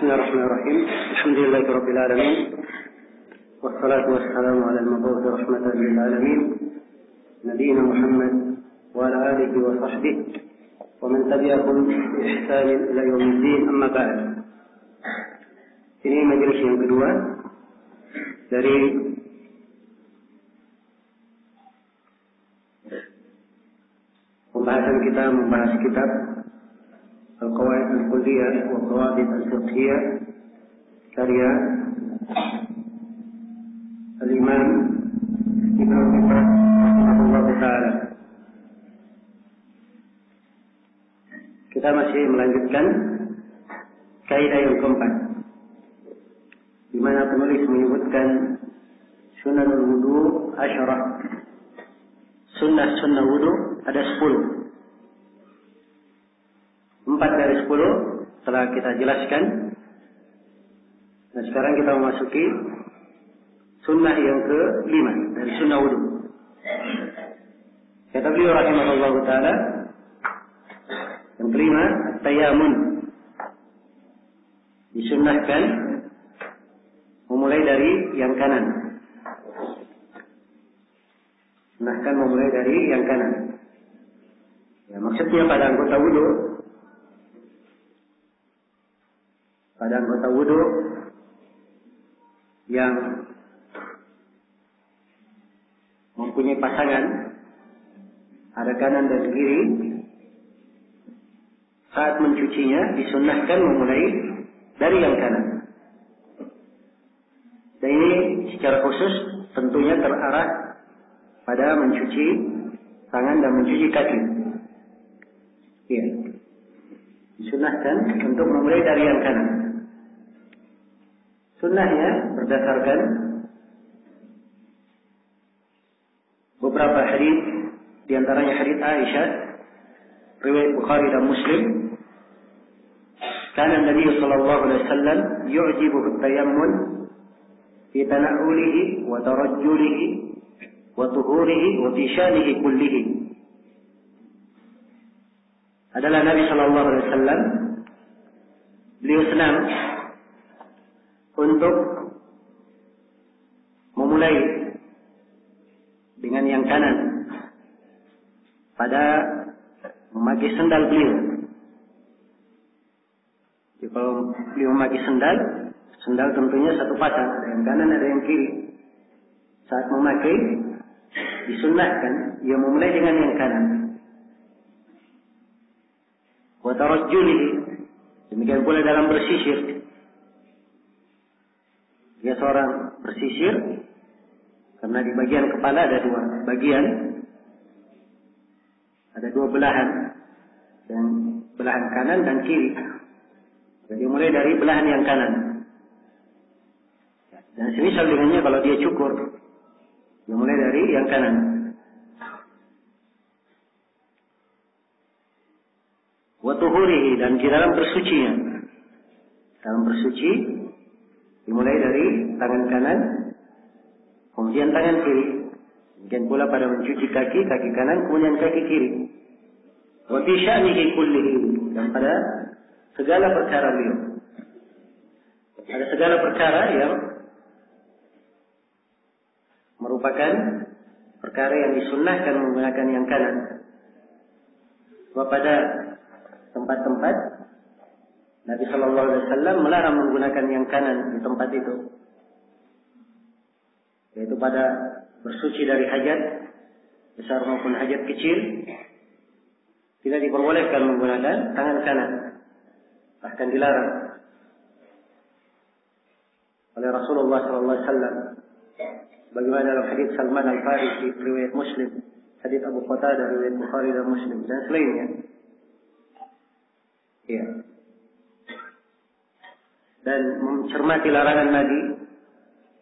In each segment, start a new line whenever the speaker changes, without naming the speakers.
Bismillahirrahmanirrahim. Alhamdulillahirabbil alamin. Wassalatu wassalamu ala al-mab'uts rahmatan lil alamin. Nabiyyina Muhammad wa ala alihi wa sahbihi wa man tabi'ahum bi ihsan ila yaumiddin. Amma ba'd. Ini majelis yang kedua dari pembahasan kita membahas kitab Al-Qawaid Al-Kulliyah wa Qawaid Al-Fiqhiyah karya Al-Imam Ibn Al-Mubarak rahimahullah ta'ala. Kita masih melanjutkan kaidah yang keempat, di mana penulis menyebutkan sunanul wudu asyarah. Sunnah wudu ada 10. 4 dari 10 telah kita jelaskan. Nah, sekarang kita memasuki sunnah yang ke-5 dari sunnah wudu. Kata beliau rahimahullah ta'ala, yang kelima, at-tayammun. Disunnahkan memulai dari yang kanan. Sunnahkan memulai dari yang kanan. Ya, maksudnya pada anggota wudu, yang mempunyai pasangan ada kanan dan kiri, saat mencucinya disunnahkan memulai dari yang kanan. Dan ini secara khusus tentunya terarah pada mencuci tangan dan mencuci kaki. Ya, disunnahkan untuk memulai dari yang kanan. Sunnahnya berdasarkan beberapa hadis, di antaranya hadis Aisyah riwayat Bukhari dan Muslim. Kana Nabi sallallahu alaihi wasallam yu'jibuhu at-tayammun fi tana'ulihi wa tarajjulihi wa tuhurihi wa fi syanihi kullihi. Adalah Nabi sallallahu alaihi wasallam, beliau senang untuk memulai dengan yang kanan pada memakai sendal beliau. Jadi kalau beliau memakai sendal tentunya satu pasang, ada yang kanan ada yang kiri. Saat memakai disunnahkan ia memulai dengan yang kanan. Wa tarajjulihi, demikian pula dalam bersisir. Dia seorang bersisir karena di bagian kepala ada 2 bagian, ada 2 belahan, dan belahan kanan dan kiri. Jadi mulai dari belahan yang kanan. Dan semisal dengannya kalau dia cukur, dia mulai dari yang kanan. Wa tuhurihi, dan di dalam bersucinya, dalam bersuci dimulai dari tangan kanan, kemudian tangan kiri. Demikian pula pada mencuci kaki kanan, kemudian kaki kiri. Wa fi sya'nihi kullihi, dan pada segala perkara beliau. Ada segala perkara yang merupakan perkara yang disunnahkan menggunakan yang kanan. Sebab pada tempat-tempat Nabi sallallahu alaihi wasallam melarang menggunakan yang kanan di tempat itu. Yaitu pada bersuci dari hajat besar maupun hajat kecil, tidak diperbolehkan menggunakan tangan kanan. Bahkan dilarang oleh Rasulullah sallallahu alaihi wasallam. Bagaimana dalam hadis Salman Al-Farisi riwayat Muslim, hadis Abu Qatadah riwayat Bukhari dan Muslim dan selainnya. Ya. Dan mencermati larangan Nabi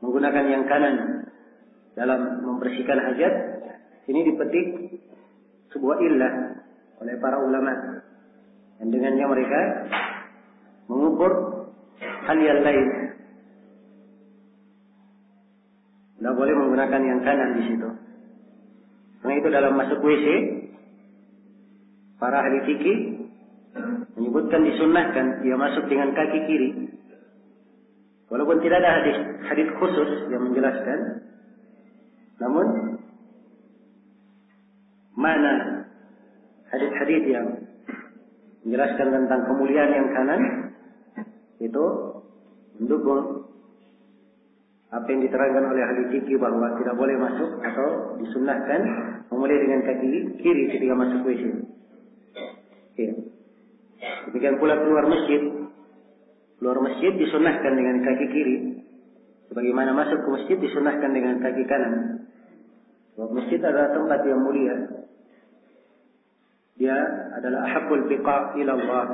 menggunakan yang kanan dalam membersihkan hajat, ini dipetik sebuah illah oleh para ulama, dan dengannya mereka mengukur hal yang lain. Tidak boleh menggunakan yang kanan di situ. Karena itu dalam masuk WC, para ahli fikih menyebutkan disunnahkan dia masuk dengan kaki kiri Walaupun tidak ada hadis khusus yang menjelaskan, namun mana hadis-hadis yang menjelaskan tentang kemuliaan yang kanan itu mendukung apa yang diterangkan oleh ahli fikih bahwa tidak boleh masuk atau disunnahkan memulai dengan kaki kiri ketika masuk WC. Ya. Demikian pula keluar masjid. Keluar masjid disunnahkan dengan kaki kiri. Sebagaimana masuk ke masjid disunnahkan dengan kaki kanan. Sebab masjid adalah tempat yang mulia. Dia adalah ahabbul biqa' ila Allah.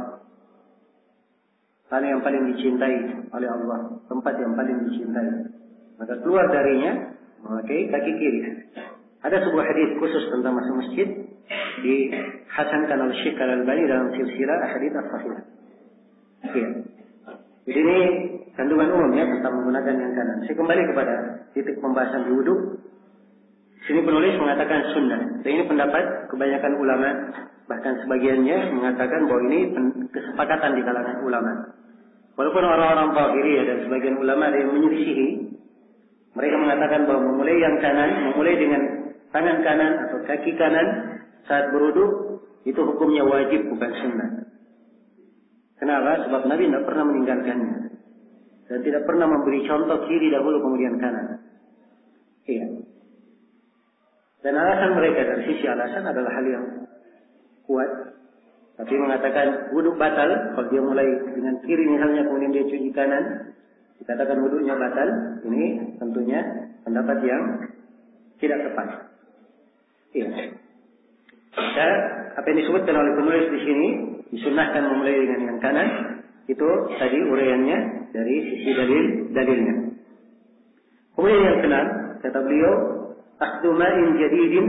Tanah yang paling dicintai oleh Allah. Tempat yang paling dicintai. Maka keluar darinya memakai kaki kiri. Ada sebuah hadis khusus tentang masuk masjid dihasankan oleh Syekh Al-Albani dalam silsilah hadits as-sahihah. Ya. Jadi ini kandungan umumnya tentang menggunakan yang kanan. Saya kembali kepada titik pembahasan di wudu. Sini penulis mengatakan sunnah. Dan ini pendapat kebanyakan ulama, bahkan sebagiannya mengatakan bahwa ini kesepakatan di kalangan ulama. Walaupun orang-orang Zahiriyah dan sebagian ulama ada yang menyelisihi, mereka mengatakan bahwa memulai yang kanan, memulai dengan tangan kanan atau kaki kanan saat berwudu itu hukumnya wajib bukan sunnah. Kenapa? Sebab Nabi tidak pernah meninggalkannya dan tidak pernah memberi contoh kiri dahulu kemudian kanan. Iya. Dan alasan mereka dari sisi alasan adalah hal yang kuat. Tapi mengatakan wudu batal kalau dia mulai dengan kiri misalnya kemudian dia cuci kanan, dikatakan wudunya batal. Ini tentunya pendapat yang tidak tepat. Iya. Dan apa yang disebutkan oleh penulis di sini disunnahkan memulai dengan yang kanan. Itu tadi uraiannya dari sisi dalilnya. Kemudian yang keenam, kata beliau, akhdhu ma'in jadidin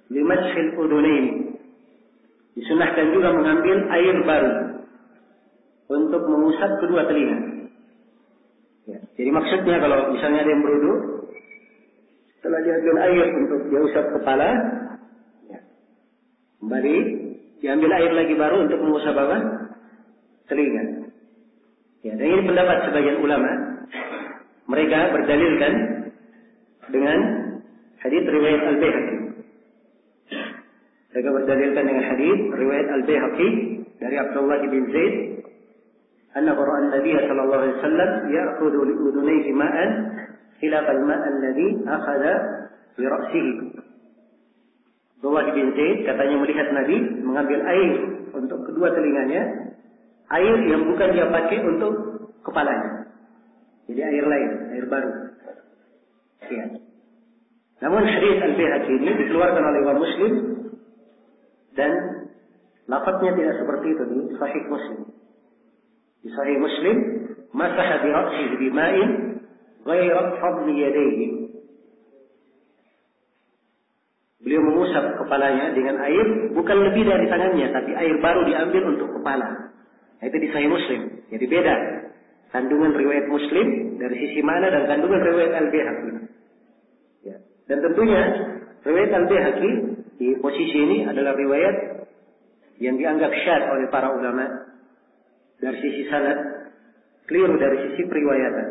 limashil udunain. Disunnahkan juga mengambil air baru untuk mengusap kedua telinga. Ya, jadi maksudnya kalau misalnya ada yang berwudu, setelah dia ambil air untuk dia usap kepala, ya, kembali diambil air lagi baru untuk mengusap apa? Telinga. Ya, dan ini pendapat sebagian ulama. Mereka berdalilkan dengan hadits riwayat Al-Baihaqi. Mereka berdalilkan dengan hadits riwayat Al-Baihaqi dari Abdullah bin Zaid, annahu ra'a an-nabiy sallallahu alaihi wasallam ya'khudhu li udunayhi ma'an khilaf al-ma' alladhi akhadha li ra'sihi. Abdullah bin Zaid katanya melihat Nabi mengambil air untuk kedua telinganya, air yang bukan dia pakai untuk kepalanya. Jadi air lain, air baru. Ya. Namun hadis Al-Baihaqi ini dikeluarkan oleh Imam Muslim dan lafadznya tidak seperti itu di Sahih Muslim. Di Sahih Muslim, masaha bi ra'sihi bima'in ghayra fadli yadayhi. Beliau mengusap kepalanya dengan air bukan lebih dari tangannya, tapi air baru diambil untuk kepala. Nah, itu di Sahih Muslim. Jadi beda kandungan riwayat Muslim dari sisi mana dan kandungan riwayat Al-Baihaqi. Ya. Dan tentunya riwayat Al-Baihaqi di posisi ini adalah riwayat yang dianggap syadz oleh para ulama dari sisi sanad, keliru dari sisi periwayatan.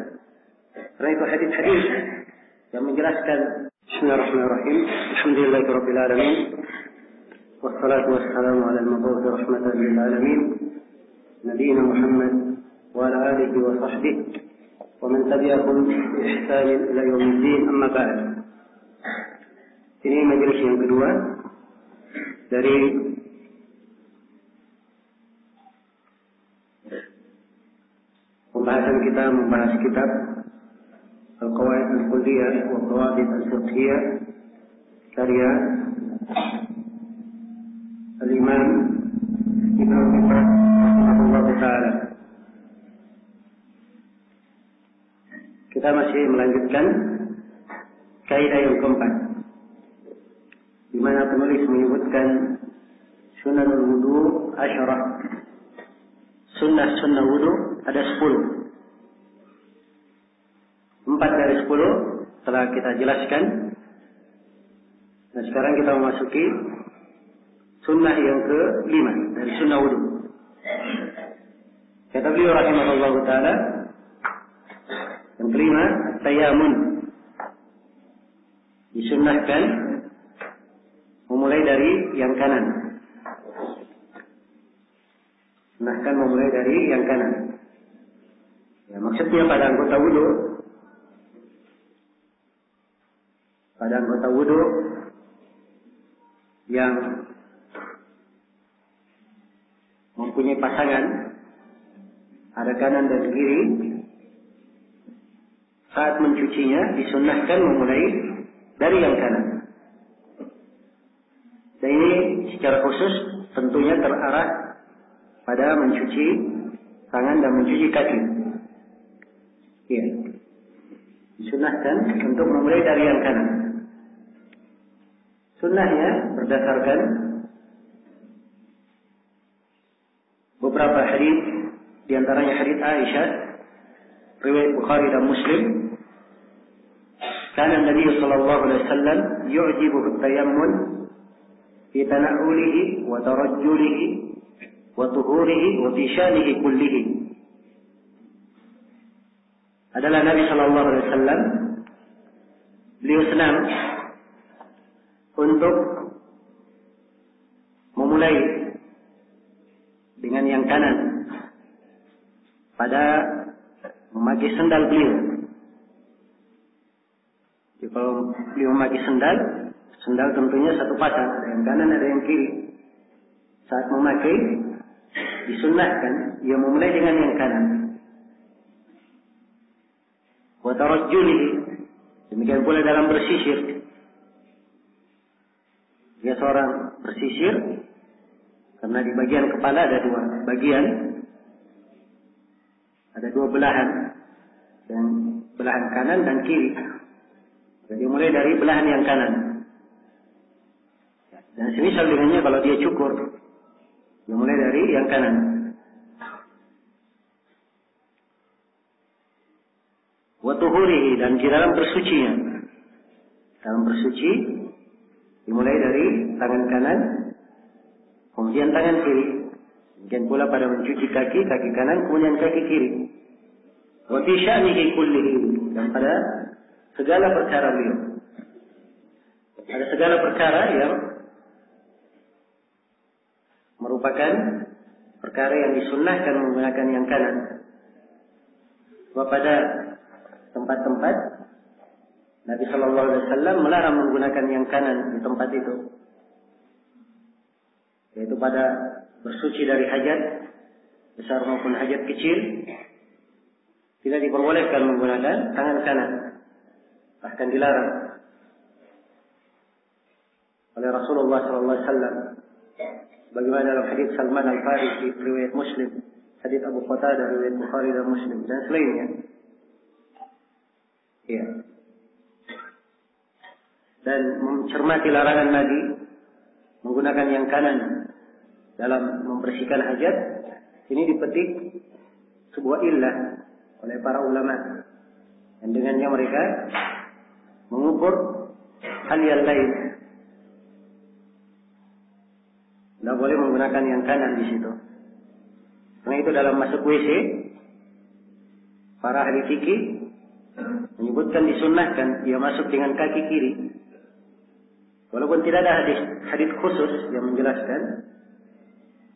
Karena itu hadis-hadis yang menjelaskan Bismillahirrahmanirrahim. Alhamdulillahirabbil alamin. Wassalatu wassalamu ala al-mab'uts rahmatan lil alamin. Nabiyyina Muhammad wa ala alihi wa sahbihi wa man tabi'ahum bi ihsan ila yaumiddin, amma ba'd. Ini majelis yang kedua dari pembahasan kita membahas kitab Al-Qawaid Al-Kulliyah wa Qawaid Al-Fiqhiyah karya Al-Imam Ibn Al-Qayyim rahimahullah ta'ala. Kita masih melanjutkan kaidah yang keempat, di mana penulis menyebutkan sunanul wudu asyarah. Sunnah wudu ada 10. 4 dari 10 telah kita jelaskan. Nah, sekarang kita memasuki sunnah yang ke-5 dari sunnah wudu. Kata beliau rahimahullah ta'ala, Yang kelima, tayamun. Disunnahkan memulai dari yang kanan. Sunnahkan memulai dari yang kanan. Ya, maksudnya pada anggota wudu. Pada anggota wudu yang mempunyai pasangan, ada kanan dan kiri, saat mencucinya disunnahkan memulai dari yang kanan. Dan ini secara khusus tentunya terarah pada mencuci tangan dan mencuci kaki. Ya. Disunnahkan untuk memulai dari yang kanan. Sunnahnya berdasarkan beberapa hadis, di antaranya hadis Aisyah, riwayat Bukhari dan Muslim. Kana Nabi sallallahu alaihi wasallam yu'jibuhu at-tayammun fi tana'ulihi wa tarajjulihi wa tuhurihi wa fi syanihi kullihi. Adalah Nabi sallallahu alaihi wasallam, beliau senang untuk memulai dengan yang kanan pada memakai sendal beliau. Jadi kalau beliau memakai sendal tentunya satu pasang, ada yang kanan, ada yang kiri. Saat memakai disunnahkan ia memulai dengan yang kanan. Wa tarajjulihi, demikian pula dalam bersisir. Dia seorang bersisir karena di bagian kepala ada dua bagian, ada dua belahan, dan belahan kanan dan kiri. Jadi mulai dari belahan yang kanan. Dan semisal dengannya kalau dia cukur, dia mulai dari yang kanan. Wa tuhurihi, dan di dalam bersucinya. Dalam bersuci dimulai dari tangan kanan, kemudian tangan kiri. Demikian pula pada mencuci kaki, kaki kanan, kemudian kaki kiri. Wa fi sya'nihi kullihi, dan pada segala perkara beliau. Ada segala perkara yang merupakan perkara yang disunnahkan menggunakan yang kanan. Sebab pada tempat-tempat Nabi Shallallahu Alaihi Wasallam melarang menggunakan yang kanan di tempat itu, yaitu pada bersuci dari hajat besar maupun hajat kecil, tidak diperbolehkan menggunakan tangan kanan, bahkan dilarang oleh Rasulullah Shallallahu Alaihi Wasallam. Bagaimana dalam hadits Salman Al-Farisi riwayat Muslim, hadits Abu Qatadah riwayat Bukhari dan Muslim, dan selainnya. Ya. Dan mencermati larangan Nabi menggunakan yang kanan dalam membersihkan hajat, ini dipetik sebuah illah oleh para ulama, dan dengannya mereka mengukur hal yang lain. Tidak boleh menggunakan yang kanan di situ. Karena itu dalam masuk WC, para ahli fikih menyebutkan disunnahkan dia masuk dengan kaki kiri. Walaupun tidak ada hadis khusus yang menjelaskan,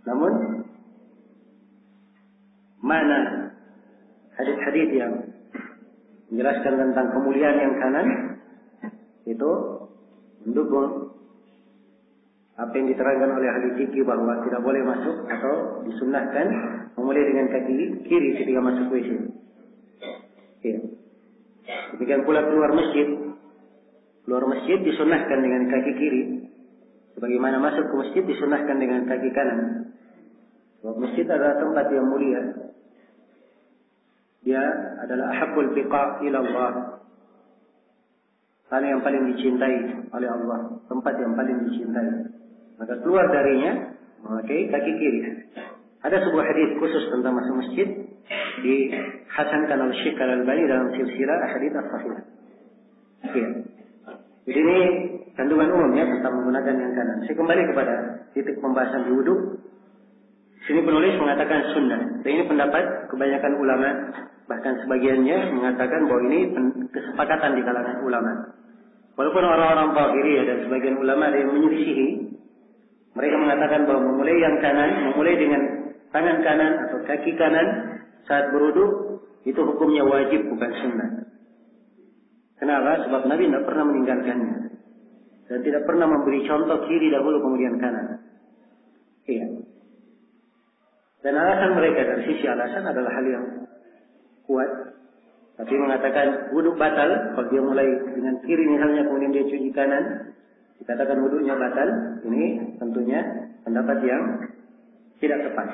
namun mana hadis-hadis yang menjelaskan tentang kemuliaan yang kanan itu mendukung apa yang diterangkan oleh ahli fikih bahwa tidak boleh masuk atau disunnahkan memulai dengan kaki kiri ketika masuk WC. Ya. Demikian pula keluar masjid. Keluar masjid disunnahkan dengan kaki kiri, sebagaimana masuk ke masjid disunnahkan dengan kaki kanan. Sebab masjid adalah tempat yang mulia. Dia adalah ahabbul biqa' ila Allah, tanah yang paling dicintai oleh Allah, tempat yang paling dicintai. Maka keluar darinya memakai kaki kiri. Ada sebuah hadis khusus tentang masuk masjid, dihasankan oleh Syekh Al-Albani dalam silsilah hadits as-sahihah. Ya. Jadi ini kandungan umumnya tentang menggunakan yang kanan. Saya kembali kepada titik pembahasan di wudu. Sini penulis mengatakan sunnah. Dan ini pendapat kebanyakan ulama Bahkan sebagiannya mengatakan bahwa ini kesepakatan di kalangan ulama. Walaupun orang-orang Zahiriyah dan sebagian ulama ada yang menyelisihi, mereka mengatakan bahwa memulai yang kanan, memulai dengan tangan kanan atau kaki kanan saat berwudu itu hukumnya wajib bukan sunnah. Kenapa? Sebab Nabi tidak pernah meninggalkannya dan tidak pernah memberi contoh kiri dahulu kemudian kanan. Iya. Dan alasan mereka dari sisi alasan adalah hal yang kuat. Tapi mengatakan wudu batal kalau dia mulai dengan kiri misalnya kemudian dia cuci kanan, dikatakan wudunya batal. Ini tentunya pendapat yang tidak tepat.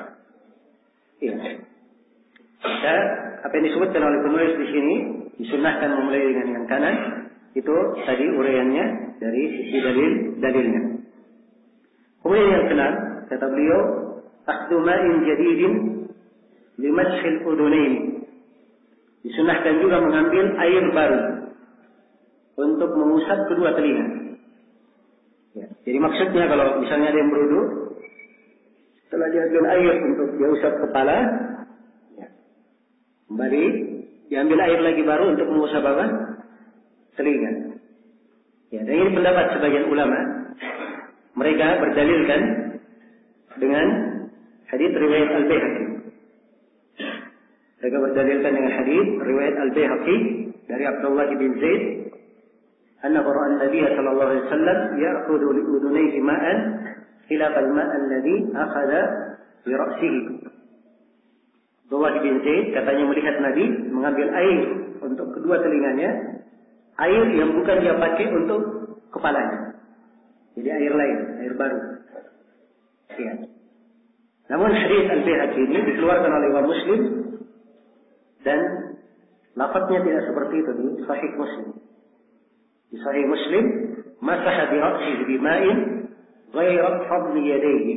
Iya. Maka apa yang disebutkan oleh penulis di sini disunnahkan memulai dengan yang kanan. Itu tadi uraiannya dari sisi dalilnya. Kemudian yang keenam, kata beliau, akhdhu ma'in jadidin limashil udunain. Disunnahkan juga mengambil air baru untuk mengusap kedua telinga. Ya, jadi maksudnya kalau misalnya ada yang berwudu, setelah dia ambil air untuk dia usap kepala, ya, kembali diambil air lagi baru untuk mengusap apa? Telinga. Ya, dan ini pendapat sebagian ulama. Mereka berdalilkan dengan hadits riwayat Al-Baihaqi. Mereka berdalilkan dengan hadits riwayat Al-Baihaqi dari Abdullah bin Zaid, anna ra'a an-nabiy sallallahu alaihi wasallam ya'khudhu li udunayhi ma'an khilaf al-ma' alladhi akhadha bi ra'sihi. Abdullah bin Zaid katanya melihat Nabi mengambil air untuk kedua telinganya, air yang bukan dia pakai untuk kepalanya. Jadi air lain, air baru. Ya. Namun hadis Al-Baihaqi ini dikeluarkan oleh Imam Muslim dan lafadznya tidak seperti itu di Sahih Muslim. Di Sahih Muslim, masaha bi ra'sihi bima'in ghairu fadli yadayhi.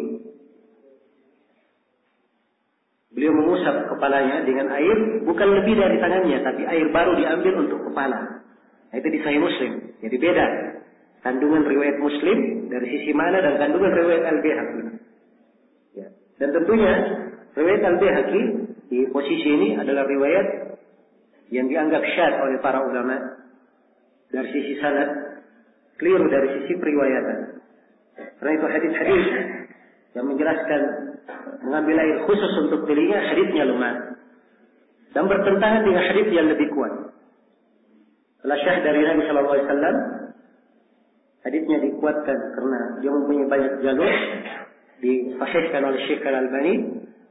Beliau mengusap kepalanya dengan air bukan lebih dari tangannya, tapi air baru diambil untuk kepala. Nah, itu di Sahih Muslim. Jadi beda kandungan riwayat Muslim dari sisi mana dan kandungan riwayat Al-Baihaqi. Ya. Dan tentunya riwayat Al-Baihaqi di posisi ini adalah riwayat yang dianggap syadz oleh para ulama dari sisi sanad, keliru dari sisi periwayatan. Karena itu hadis-hadis yang menjelaskan mengambil air khusus untuk telinga, hadisnya lemah dan bertentangan dengan hadis yang lebih kuat. Kalau syahid dari Nabi Sallallahu Alaihi Wasallam, hadisnya dikuatkan karena dia mempunyai banyak jalur, disahihkan oleh Syekh Al-Albani.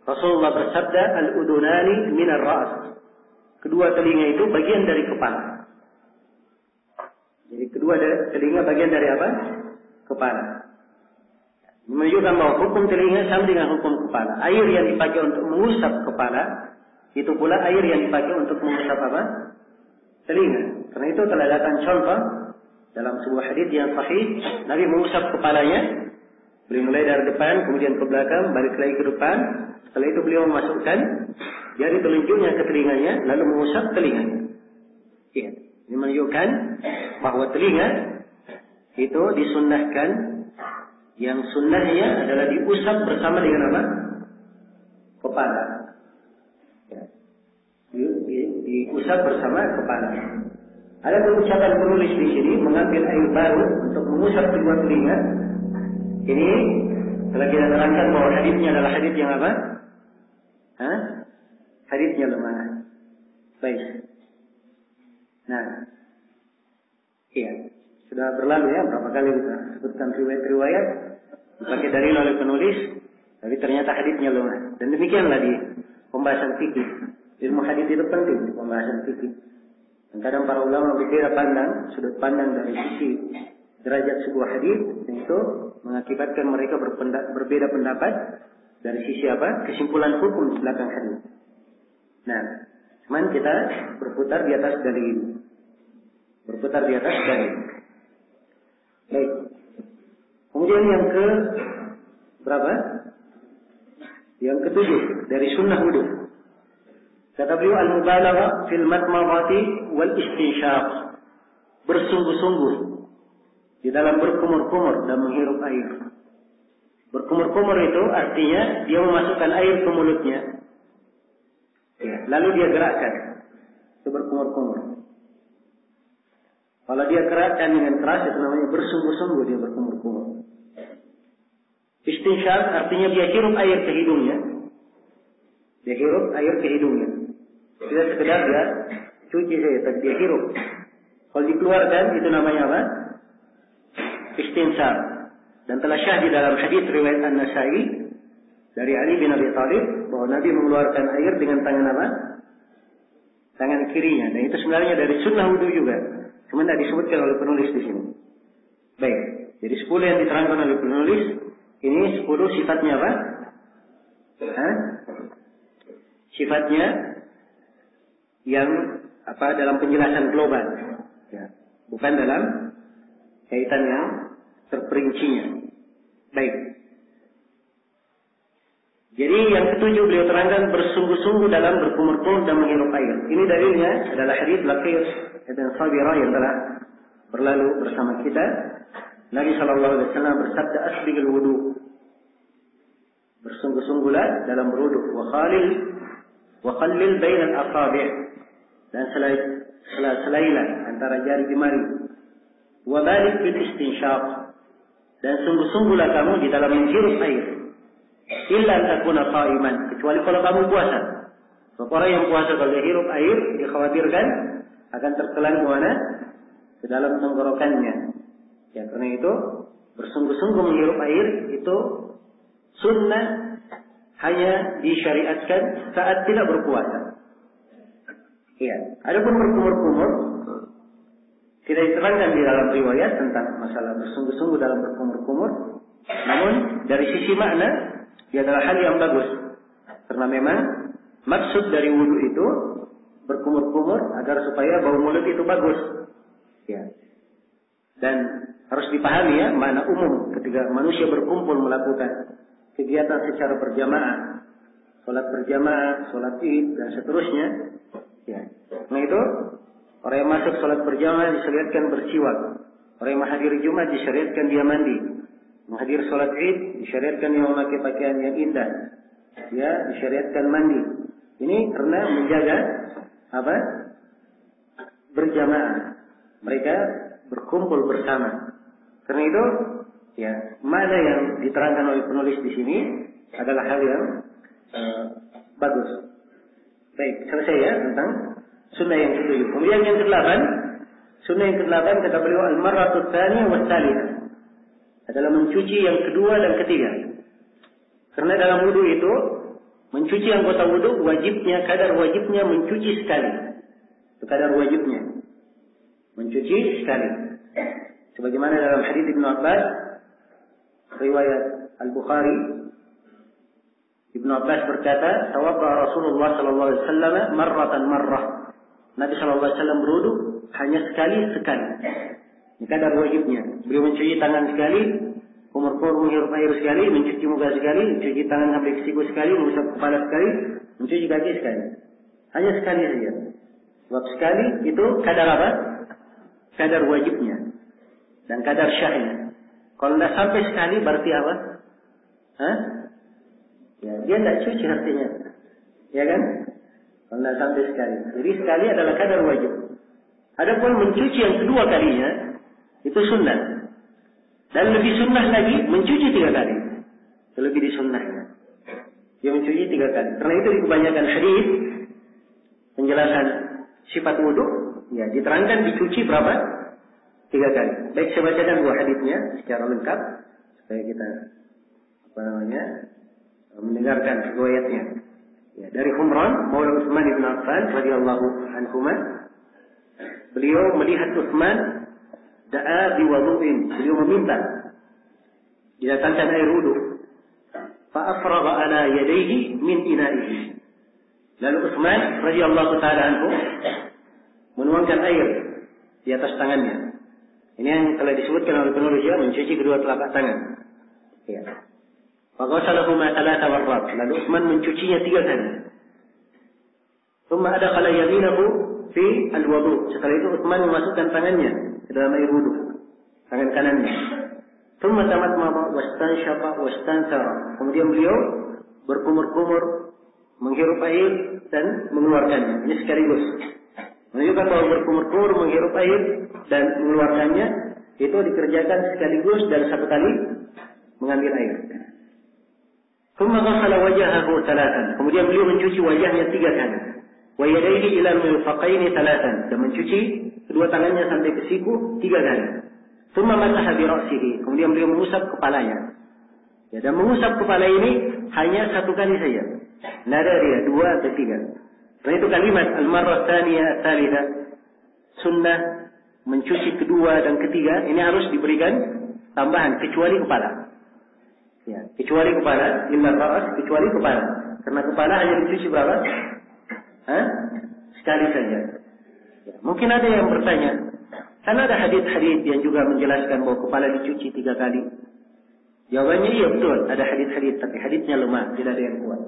Rasulullah bersabda, al-udunani minar ra's. Kedua telinga itu bagian dari kepala. Jadi kedua telinga bagian dari apa? Kepala. Menunjukkan bahwa hukum telinga sama dengan hukum kepala. Air yang dipakai untuk mengusap kepala, itu pula air yang dipakai untuk mengusap apa? Telinga. Karena itu telah datang contoh dalam sebuah hadis yang sahih, Nabi mengusap kepalanya. Beliau mulai dari depan, kemudian ke belakang, balik lagi ke depan. Setelah itu beliau memasukkan jari telunjuknya ke telinganya, lalu mengusap telinganya. Ya. Ini menunjukkan bahwa telinga itu disunnahkan, yang sunnahnya adalah diusap bersama dengan apa? Kepala. Ya. Diusap bersama kepala. Ada ucapan penulis di sini mengambil air baru untuk mengusap kedua telinga. Ini telah kita terangkan bahwa hadisnya adalah hadis yang apa? Hadisnya lemah. Baik. Nah, iya, sudah berlalu ya berapa kali kita sebutkan riwayat-riwayat dipakai dalil oleh penulis, tapi ternyata hadisnya lemah. Dan demikianlah di pembahasan fikih. Ilmu hadis itu penting di pembahasan fikih. Dan kadang para ulama berbeda pandang, sudut pandang dari sisi derajat sebuah hadis, itu mengakibatkan mereka berbeda pendapat dari sisi apa? Kesimpulan hukum di belakang hadis. Nah, cuman kita berputar di atas dalil. Berputar di atas dalil. Baik. Kemudian yang ke berapa? Yang ketujuh dari sunnah wudu. Kata beliau al-mubalagha fil madmadati wal istinsyaq. Bersungguh-sungguh di dalam berkumur-kumur dan menghirup air. Berkumur-kumur itu artinya dia memasukkan air ke mulutnya. Ya, lalu dia gerakkan. Itu berkumur-kumur. Kalau dia keratkan dengan keras, itu namanya bersungguh-sungguh dia berkumur-kumur. Istinsyaq artinya dia hirup air ke hidungnya. Dia hirup air ke hidungnya. Tidak sekedar dia cuci saja, tapi dia hirup. Kalau dikeluarkan, itu namanya apa? Istinsyaq. Dan telah syahid dalam hadis riwayat An-Nasa'i dari Ali bin Abi Thalib bahwa Nabi mengeluarkan air dengan tangan apa? Tangan kirinya. Dan itu sebenarnya dari sunnah wudu juga. Cuma tidak disebutkan oleh penulis di sini. Baik. Jadi 10 yang diterangkan oleh penulis ini 10 sifatnya apa? Sifatnya yang apa dalam penjelasan global. Ya. Bukan dalam kaitan yang terperincinya. Baik. Jadi yang ketujuh beliau terangkan bersungguh-sungguh dalam berkumur-kumur dan menghirup air. Ini dalilnya adalah hadis Laqit ibn Sabirah yang telah berlalu bersama kita. Nabi SAW bersabda asbighul wudu. Bersungguh-sungguhlah dalam berwudu. Wa khallil bainal asabi'. Dan selailah antara jari jemari. Wa balik bil istinsyaq. Dan sungguh-sungguhlah kamu di dalam menghirup air. Illa takuna sha'iman, kecuali kalau kamu puasa. Orang yang puasa kalau dia hirup air, dikhawatirkan akan tertelan ke mana? Ke dalam tenggorokannya. Ya, karena itu bersungguh-sungguh menghirup air itu sunnah, hanya disyariatkan saat tidak berpuasa. Iya. Adapun berkumur-kumur tidak diterangkan di dalam riwayat tentang masalah bersungguh-sungguh dalam berkumur-kumur. Namun dari sisi makna dia adalah hal yang bagus. Karena memang maksud dari wudu itu berkumur-kumur agar supaya bau mulut itu bagus. Ya. Dan harus dipahami ya makna umum ketika manusia berkumpul melakukan kegiatan secara berjamaah, sholat berjamaah, sholat id dan seterusnya. Ya. Nah itu orang yang masuk sholat berjamaah disyariatkan bersiwak. Orang yang menghadiri Jumat disyariatkan dia mandi. Menghadiri sholat id disyariatkan dia memakai pakaian yang indah. Ya, disyariatkan mandi. Ini karena menjaga apa? Berjamaah. Mereka berkumpul bersama. Karena itu, ya, mana yang diterangkan oleh penulis di sini adalah hal yang bagus. Baik, selesai ya tentang sunnah yang ketujuh. Kemudian yang ke-8, sunnah yang ke-8 kata beliau al-marratut tsaniyah wa tsalitsah. Adalah mencuci yang kedua dan ketiga. Karena dalam wudu itu mencuci anggota wudu wajibnya, kadar wajibnya mencuci sekali. Itu kadar wajibnya. Mencuci sekali. Sebagaimana dalam hadis Ibnu Abbas riwayat Al-Bukhari, Ibnu Abbas berkata, "Tawadda Rasulullah sallallahu alaihi wasallam marrah." Nabi sallallahu alaihi wasallam berwudu hanya sekali. Ini kadar wajibnya. Beliau mencuci tangan sekali, kumur-kumur menghirup air sekali, mencuci muka sekali, mencuci tangan sampai ke siku sekali, mengusap kepala sekali, mencuci kaki sekali. Hanya sekali saja. Sebab sekali itu kadar apa? Kadar wajibnya. Dan kadar syahnya. Kalau tidak sampai sekali berarti apa? Ya, dia tidak cuci artinya. Ya kan? Kalau tidak sampai sekali. Jadi sekali adalah kadar wajib. Adapun mencuci yang kedua kalinya, itu sunnah. Dan lebih sunnah lagi mencuci 3 kali. Itu lebih disunnahnya. Dia mencuci 3 kali. Karena itu di kebanyakan hadis penjelasan sifat wudu, ya diterangkan dicuci berapa? 3 kali. Baik, saya bacakan 2 hadisnya secara lengkap supaya kita mendengarkan riwayatnya. Ya, dari Humran Maula Utsman bin Affan radhiyallahu anhuma, beliau melihat Utsman da'a biwudu'in, beliau meminta didatangkan air wudu. Fa afragha ala yadayhi min ina'ihi. Lalu Utsman radhiyallahu taala anhu menuangkan air di atas tangannya. Ini yang telah disebutkan oleh penulis ya, mencuci kedua telapak tangan. Ya. Fa ghasalahuma 3 marrat. Lalu Utsman mencucinya 3 kali. Thumma adkhala yaminahu fi al-wudu. Setelah itu Utsman memasukkan tangannya ke dalam air wudu, tangan kanannya. Thumma tamatmama wastanshaqa wastansara. Kemudian beliau berkumur-kumur, menghirup air dan mengeluarkannya. Ini sekaligus. Menunjukkan bahwa berkumur-kumur, menghirup air dan mengeluarkannya itu dikerjakan sekaligus dan satu kali mengambil air. Thumma ghassala wajhahu thalathan. Kemudian beliau mencuci wajahnya 3 kali. Wa yadayhi ila al-mirfaqaini thalathan. Dan mencuci kedua tangannya sampai ke siku 3 kali. Thumma masaha bi ra'sihi. Kemudian beliau mengusap kepalanya. Ya, dan mengusap kepala ini hanya 1 kali saja. Tidak ada dia 2 atau 3. Dan itu kalimat al-marrah tsaniyah tsalitsah. Sunnah mencuci kedua dan ketiga ini harus diberikan tambahan kecuali kepala. Ya, kecuali kepala, illa ra'as, kecuali kepala. Karena kepala hanya dicuci berapa? Sekali saja. Ya, mungkin ada yang bertanya, karena ada hadis-hadis yang juga menjelaskan bahwa kepala dicuci 3 kali. Jawabannya iya betul, ada hadis-hadis, tapi hadisnya lemah, tidak ada yang kuat.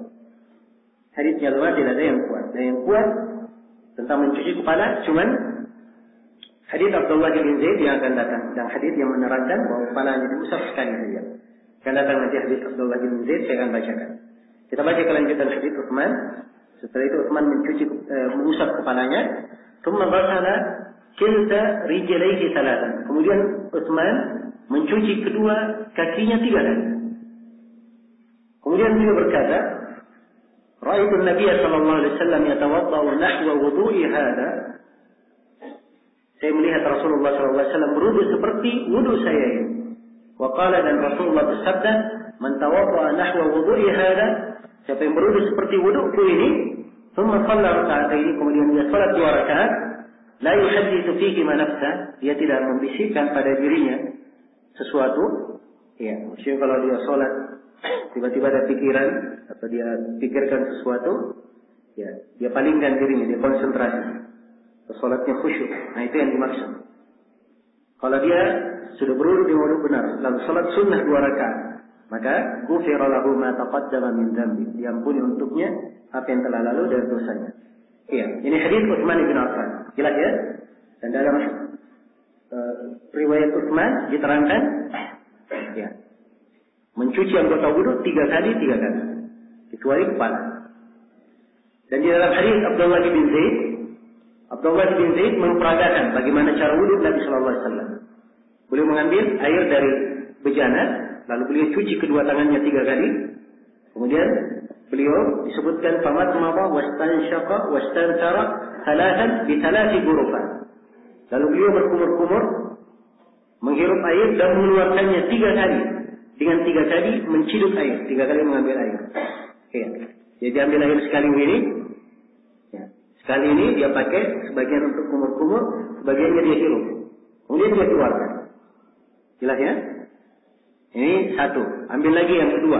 Hadisnya lemah, tidak ada yang kuat. Dan yang kuat tentang mencuci kepala, cuman hadis Abdullah bin Zaid yang akan datang, dan hadis yang menerangkan bahwa kepala hanya diusap sekali saja. Akan datang nanti hadis Abdullah bin Zaid, saya akan bacakan. Kita baca kelanjutan hadis Utsman. Setelah itu Utsman mengusap kepalanya, thumma ghasala kilta rijlaihi thalathan. Kemudian Utsman mencuci kedua kakinya 3 kali. Kemudian beliau berkata, "Ra'aitu an-nabiy sallallahu alaihi wasallam yatawaddau nahwa wudu'i hadha." Saya melihat Rasulullah sallallahu alaihi wasallam berwudu seperti wudu saya ini. Wa qala, dan Rasulullah bersabda, "Man tawadda'a nahwa wudu'i hadha." Siapa yang berwudu seperti wuduku ini, thumma shalla raka'ataini, kemudian dia salat 2 rakaat, la yuhadditsu fihi ma nafsa, dia tidak membisikkan pada dirinya sesuatu. Ya, maksudnya kalau dia sholat tiba-tiba ada pikiran atau dia pikirkan sesuatu, ya dia palingkan dirinya, dia konsentrasi. Sholatnya khusyuk. Nah itu yang dimaksud. Kalau dia sudah berwudu di wudu benar, lalu sholat sunnah 2 rakaat, maka ghufira lahu ma taqaddama min dzambi, diampuni untuknya apa yang telah lalu dari dosanya. Iya, ini hadis Utsman bin Affan. Jelas ya? Dan dalam riwayat Utsman diterangkan, ya, mencuci anggota wudu 3 kali, kecuali kepala. Dan di dalam hadis Abdullah bin Zaid memperagakan bagaimana cara wudu Nabi Sallallahu Alaihi Wasallam. Beliau mengambil air dari bejana, lalu beliau cuci kedua tangannya 3 kali. Kemudian beliau disebutkan famadmada wastanshaqa wastanthara thalathan bi 3 ghurufan. Lalu beliau berkumur-kumur, menghirup air dan mengeluarkannya 3 kali. Dengan 3 kali menciduk air, 3 kali mengambil air. Ya. Jadi ambil air sekali ini, ya. Sekali ini dia pakai sebagian untuk kumur-kumur, sebagiannya dia hirup. Kemudian dia keluarkan. Jelas ya? Ini 1. Ambil lagi yang kedua.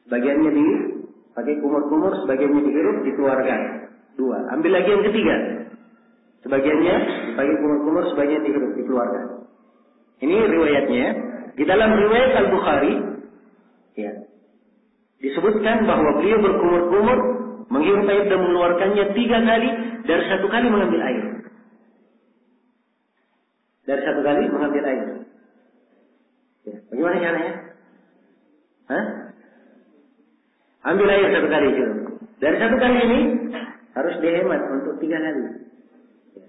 Sebagiannya dipakai kumur-kumur, sebagiannya dihirup, dikeluarkan. 2. Ambil lagi yang ketiga. Sebagiannya dipakai kumur-kumur, sebagiannya dihirup, dikeluarkan. Ini riwayatnya. Di dalam riwayat Al-Bukhari, ya, disebutkan bahwa beliau berkumur-kumur, menghirup air dan mengeluarkannya 3 kali, dari 1 kali mengambil air. Dari 1 kali mengambil air. Ya, bagaimana caranya? Ambil air 1 kali juga. Dari 1 kali ini harus dihemat untuk 3 kali. Ya.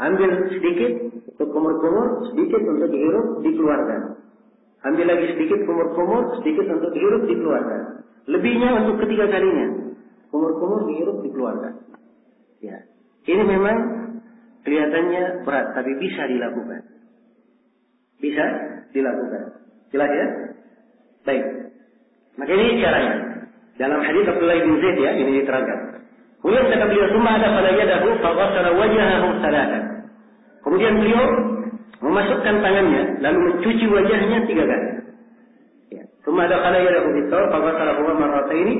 Ambil sedikit untuk kumur-kumur, sedikit untuk dihirup, dikeluarkan. Ambil lagi sedikit kumur-kumur, sedikit untuk dihirup, dikeluarkan. Lebihnya untuk ketiga kalinya. Kumur-kumur, dihirup, dikeluarkan. Ya. Ini memang kelihatannya berat, tapi bisa dilakukan. Bisa dilakukan. Jelas ya? Baik. Maka ini caranya. Dalam hadis Abdullah bin Zaid ya, ini diterangkan. Kemudian kata beliau, "Tsumma ada fala yadahu faghassala wajhahu thalathan." Kemudian beliau memasukkan tangannya, lalu mencuci wajahnya 3 kali. Ya. Tsumma ada fala yadahu bisaw faghassala huma marrataini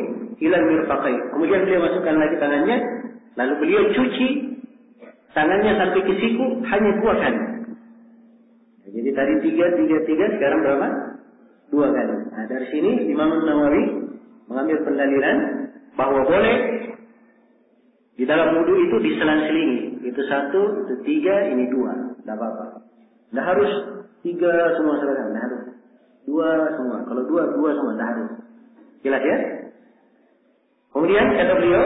ila al-mirfaqain. Kemudian beliau masukkan lagi tangannya, lalu beliau cuci tangannya sampai ke siku hanya 2 kali. Ya, jadi tadi 3, sekarang berapa? 2 kali. Nah, dari sini Imam Nawawi mengambil pendalilan bahwa boleh di dalam wudu itu diselang-selingi. Itu 1, itu 3, ini 2. Tidak apa-apa. Tidak harus 3 semua seragam. Tidak harus 2 semua. Kalau 2 semua. Tidak harus. Jelas ya? Kemudian kata beliau,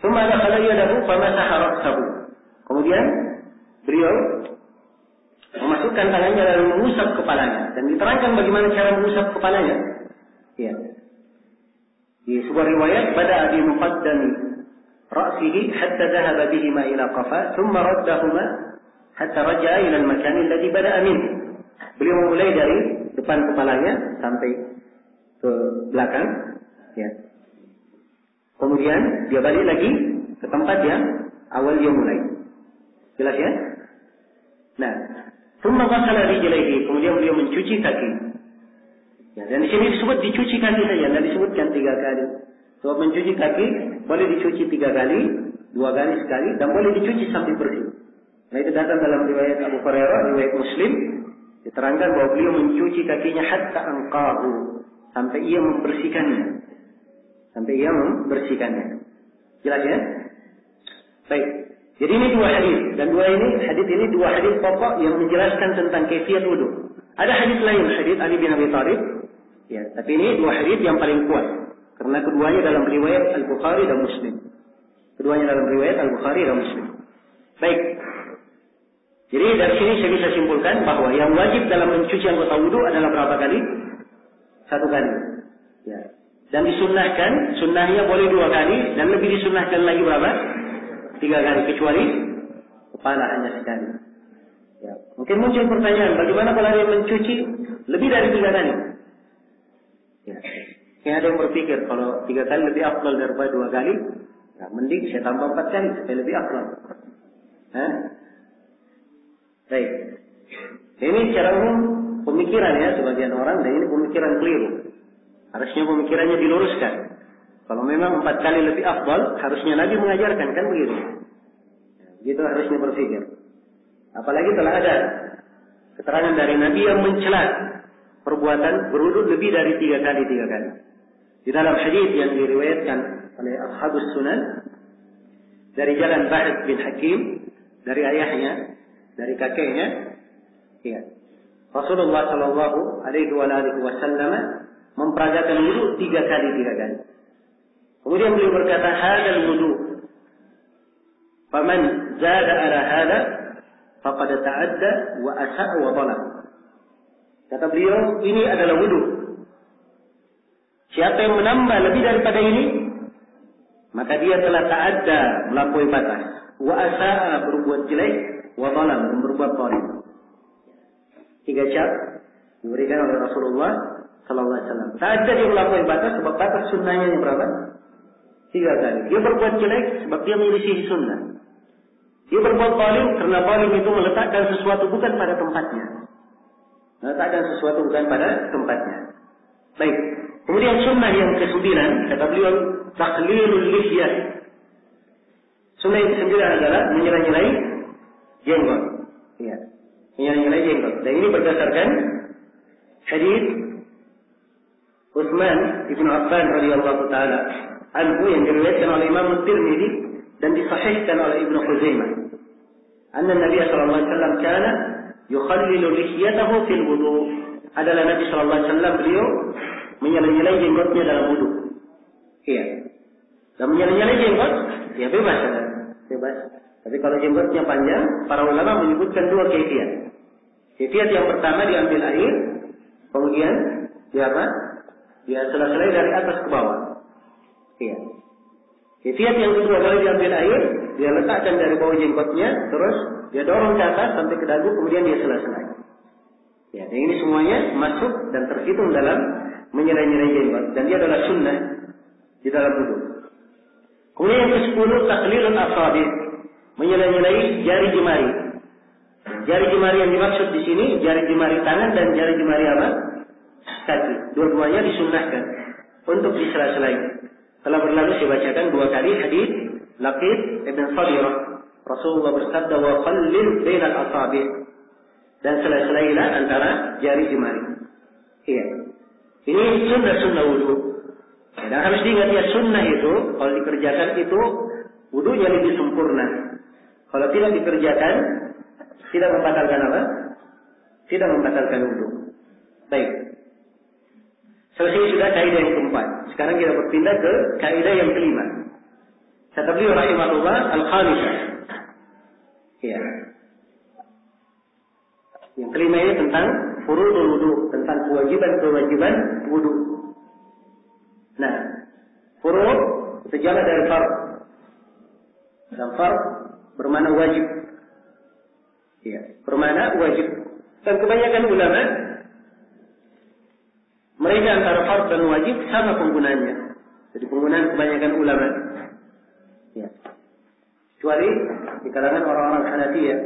"Tsumma dakhala yadahu famasaha ra'sahu." Kemudian beliau memasukkan tangannya lalu mengusap kepalanya. Dan diterangkan bagaimana cara mengusap kepalanya. Ya. Di sebuah riwayat, bada'a bi muqaddami ra'sihi hatta dhahaba bihima ila qafa, thumma raddahuma hatta raja'a ila al-makan alladhi bada'a minhu. Beliau memulai dari depan kepalanya sampai ke belakang, ya. Kemudian dia balik lagi ke tempat yang awal dia mulai. Jelas ya? Nah, thumma ghasala rijlaihi, kemudian beliau mencuci kaki. Ya, dan di sini disebut dicuci kaki saja, tidak disebutkan 3 kali. Sebab mencuci kaki boleh dicuci 3 kali, 2 kali sekali, dan boleh dicuci sampai bersih. Nah, itu datang dalam riwayat Abu Hurairah, riwayat Muslim, diterangkan bahwa beliau mencuci kakinya hatta anqahu, sampai ia membersihkannya. Sampai ia membersihkannya. Jelas ya? Baik. Jadi ini 2 hadis, dan hadis ini 2 hadis pokok yang menjelaskan tentang kaifiyat wudu. Ada hadis lain, hadis Ali bin Abi Thalib. Ya, tapi ini 2 hadis yang paling kuat karena keduanya dalam riwayat Al-Bukhari dan Muslim. Keduanya dalam riwayat Al-Bukhari dan Muslim. Baik. Jadi dari sini saya bisa simpulkan bahwa yang wajib dalam mencuci anggota wudu adalah berapa kali? 1 kali. Ya. Dan disunnahkan, sunnahnya boleh 2 kali dan lebih disunnahkan lagi berapa? 3 kali, kecuali kepala hanya sekali. Ya. Mungkin muncul pertanyaan, bagaimana kalau dia mencuci lebih dari 3 kali? Ya. Yang ada yang berpikir kalau 3 kali lebih afdal daripada 2 kali, ya, mending saya tambah 4 kali supaya lebih afdal. Baik. Ini secara umum pemikiran ya sebagian orang, dan ini pemikiran keliru. Harusnya pemikirannya diluruskan. Kalau memang 4 kali lebih afdal, harusnya Nabi mengajarkan, kan begitu? Begitu harusnya berpikir. Apalagi telah ada keterangan dari Nabi yang mencela perbuatan berwudu lebih dari 3 kali. Di dalam hadis yang diriwayatkan oleh Ashabus Sunan dari jalan Bahd bin Hakim, dari ayahnya, dari kakeknya, ya. Rasulullah Shallallahu Alaihi Wasallam memperagakan wudu 3 kali. Kemudian beliau berkata, hadal wudu, faman zada ala hada, faqad ta'adda wa asa'a wa dhalam. Kata beliau, ini adalah wudu. Siapa yang menambah lebih daripada ini, maka dia telah ta'adda, melampaui batas. Wa asa'a, berbuat jelek, wa dhalam, berbuat zalim. 3 syarat diberikan oleh Rasulullah sallallahu alaihi wasallam. Ta'adda, dia melampaui batas sebab batas sunnahnya yang berapa? 3 kali. Dia berbuat jelek sebab dia menyelisihi sunnah. Dia berbuat zalim karena zalim itu meletakkan sesuatu bukan pada tempatnya. Baik. Kemudian sunnah yang ke-9, kata beliau, takhlilul lihyah. Sunnah yang ke-9 adalah menyela-nyelai jenggot. Ya. Menyela-nyelai jenggot. Dan ini berdasarkan hadis Utsman bin Affan radhiyallahu taala anhu yang diriwayatkan oleh Imam Tirmidzi dan disahihkan oleh Ibnu Khuzaimah. Anna Nabi sallallahu alaihi wasallam kana yukhallilu lihyatahu fil wudu. Adalah Nabi sallallahu alaihi wasallam beliau menyela-nyelai jenggotnya dalam wudu. Iya. Dan menyela-nyelai jenggot ya bebas. Tapi kalau jenggotnya panjang, para ulama menyebutkan 2 kaifiyat. Kaifiyat yang pertama diambil air, kemudian dia sela-selai dari atas ke bawah. Iya. Kaifiyat yang kedua, kalau diambil air, dia letakkan dari bawah jenggotnya, terus dia dorong ke atas sampai ke dagu, kemudian dia sela-selai. Ya, dan ini semuanya masuk dan terhitung dalam menyela-nyelai jenggot, dan dia adalah sunnah di dalam wudu. Kemudian yang ke-10, takhlilul asabi', menyela-nyelai jari jemari. Jari jemari yang dimaksud di sini jari jemari tangan dan jari jemari apa? Kaki. Dua-duanya disunnahkan untuk disela-selai. Telah berlalu saya bacakan 2 kali hadis Laqid ibn Sabirah. Rasulullah bersabda, wa khallil bainal asabi', dan sela-selailah antara jari jemari. Iya. Ini sunnah wudu. Dan harus diingat ya, sunnah itu kalau dikerjakan itu wudunya lebih sempurna. Kalau tidak dikerjakan, tidak membatalkan apa? Tidak membatalkan wudu. Baik. Selesai sudah kaidah yang keempat. Sekarang kita berpindah ke kaidah yang kelima. Kata beliau rahimahullah, al-khamisah. Ya. Yang kelima ini tentang furudul wudu, tentang kewajiban wudu. Nah, furud itu jamak dari fard. Dan fard bermakna wajib. Ya, bermakna wajib. Dan kebanyakan ulama mereka antara fard dan wajib sama penggunaannya. Jadi penggunaan kebanyakan ulama. Ya. Kecuali di kalangan orang-orang Hanafiyah,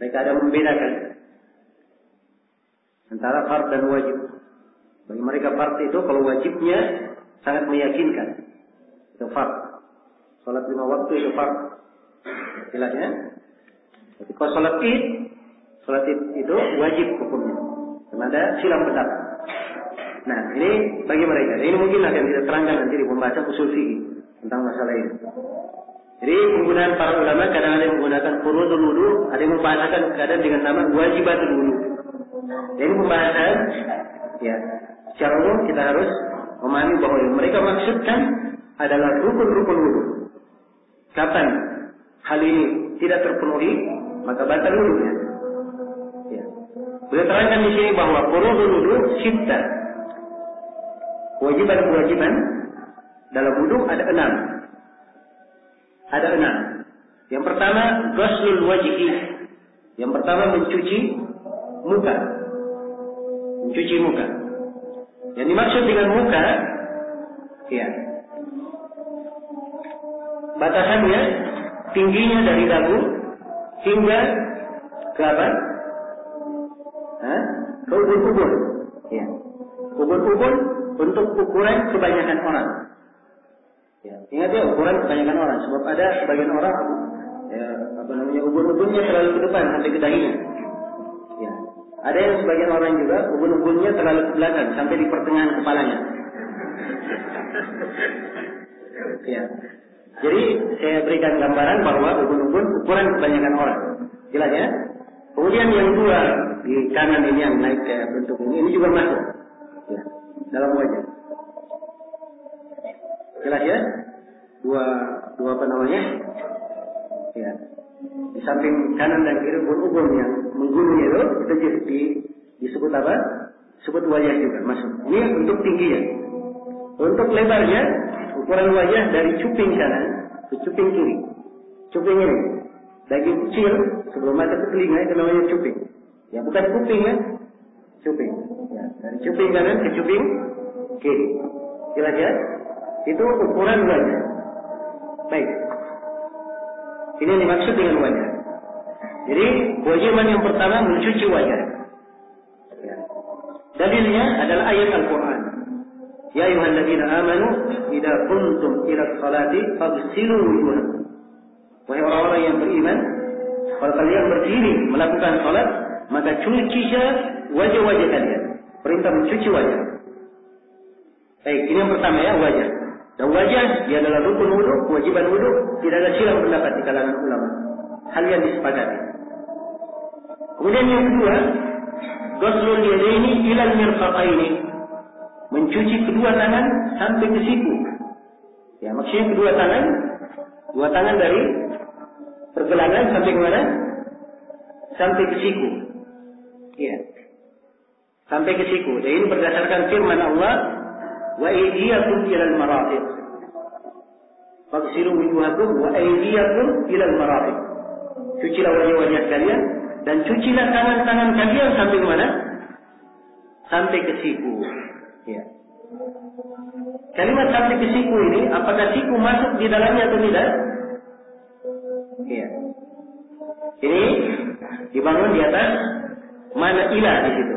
mereka ada membedakan antara fard dan wajib. Bagi mereka fard itu kalau wajibnya sangat meyakinkan. Itu fard. Salat 5 waktu itu fard. Jelasnya. Tapi kalau salat id itu wajib hukumnya. Karena ada silang pendapat. Nah, ini bagi mereka. Ini mungkin akan kita terangkan nanti di pembahasan usul fikih tentang masalah ini. Jadi penggunaan para ulama kadang ada yang menggunakan furudul wudu, ada yang membahasakan kadang dengan nama wajibatul wudu. Jadi pembahasan, ya, secara umum kita harus memahami bahwa yang mereka maksudkan adalah rukun-rukun wudu. Kapan hal ini tidak terpenuhi, maka batal wudunya. Ya. Beliau terangkan di sini bahwa furudul wudu sittah. Kewajiban-kewajiban dalam wudu ada 6. Ada 6. Yang pertama, ghuslul wajhi. Yang pertama mencuci muka. Mencuci muka. Yang dimaksud dengan muka, ya, batasannya tingginya dari dagu hingga ke apa? Ke ubun-ubun. Ya. Ubun-ubun untuk ukuran kebanyakan orang. Ya, ingat ya, ukuran kebanyakan orang. Sebab ada sebagian orang, ya, ubun-ubunnya terlalu ke depan sampai ke dahinya. Ya. Ada yang sebagian orang juga ubun-ubunnya terlalu ke belakang sampai di pertengahan kepalanya. Ya. Jadi saya berikan gambaran bahwa ubun-ubun ukuran kebanyakan orang. Jelas ya? Kemudian yang dua di kanan ini yang naik kayak bentuk ini juga masuk. Ya, dalam wajah. Jelas ya? Dua apa namanya? Ya. Di samping kanan dan kiri ubun-ubun yang menggulung itu disebut apa? Disebut wajah juga masuk. Ini untuk tingginya. Untuk lebarnya, ukuran wajah dari cuping kanan ke cuping kiri. Cuping ini daging kecil sebelum mata ke telinga itu namanya cuping. Ya, bukan kuping ya, cuping. Ya, dari cuping kanan ke cuping kiri. Jelas ya? Itu ukuran wajah. Baik. Ini yang dimaksud dengan wajah. Jadi kewajiban yang pertama mencuci wajah. Ya. Dalilnya adalah ayat Al-Quran. Ya ayyuhalladzina amanu idza qumtum ila sholati faghsilu wujuhakum. Wahai orang-orang yang beriman, kalau kalian berdiri melakukan salat, maka cucilah wajah-wajah kalian. Perintah mencuci wajah. Baik, ini yang pertama ya, wajah. Dan wajah dia adalah rukun wudu, kewajiban wudu, tidak ada silang pendapat di kalangan ulama. Hal yang disepakati. Kemudian yang kedua, ghuslul yadaini ilal mirfaqaini. Mencuci kedua tangan sampai ke siku. Ya, maksudnya kedua tangan dari pergelangan sampai ke mana? Sampai ke siku. Ya. Sampai ke siku. Dan ini berdasarkan firman Allah, wa aydiyakum ilal marafiq. Faghsilu wujuhakum wa aydiyakum ilal marafiq. Cucilah wajah-wajah kalian dan cucilah tangan-tangan kalian sampai ke mana? Sampai ke siku. Ya. Kalimat sampai ke siku ini, apakah siku masuk di dalamnya atau tidak? Ya. Ini dibangun di atas mana ilah di situ.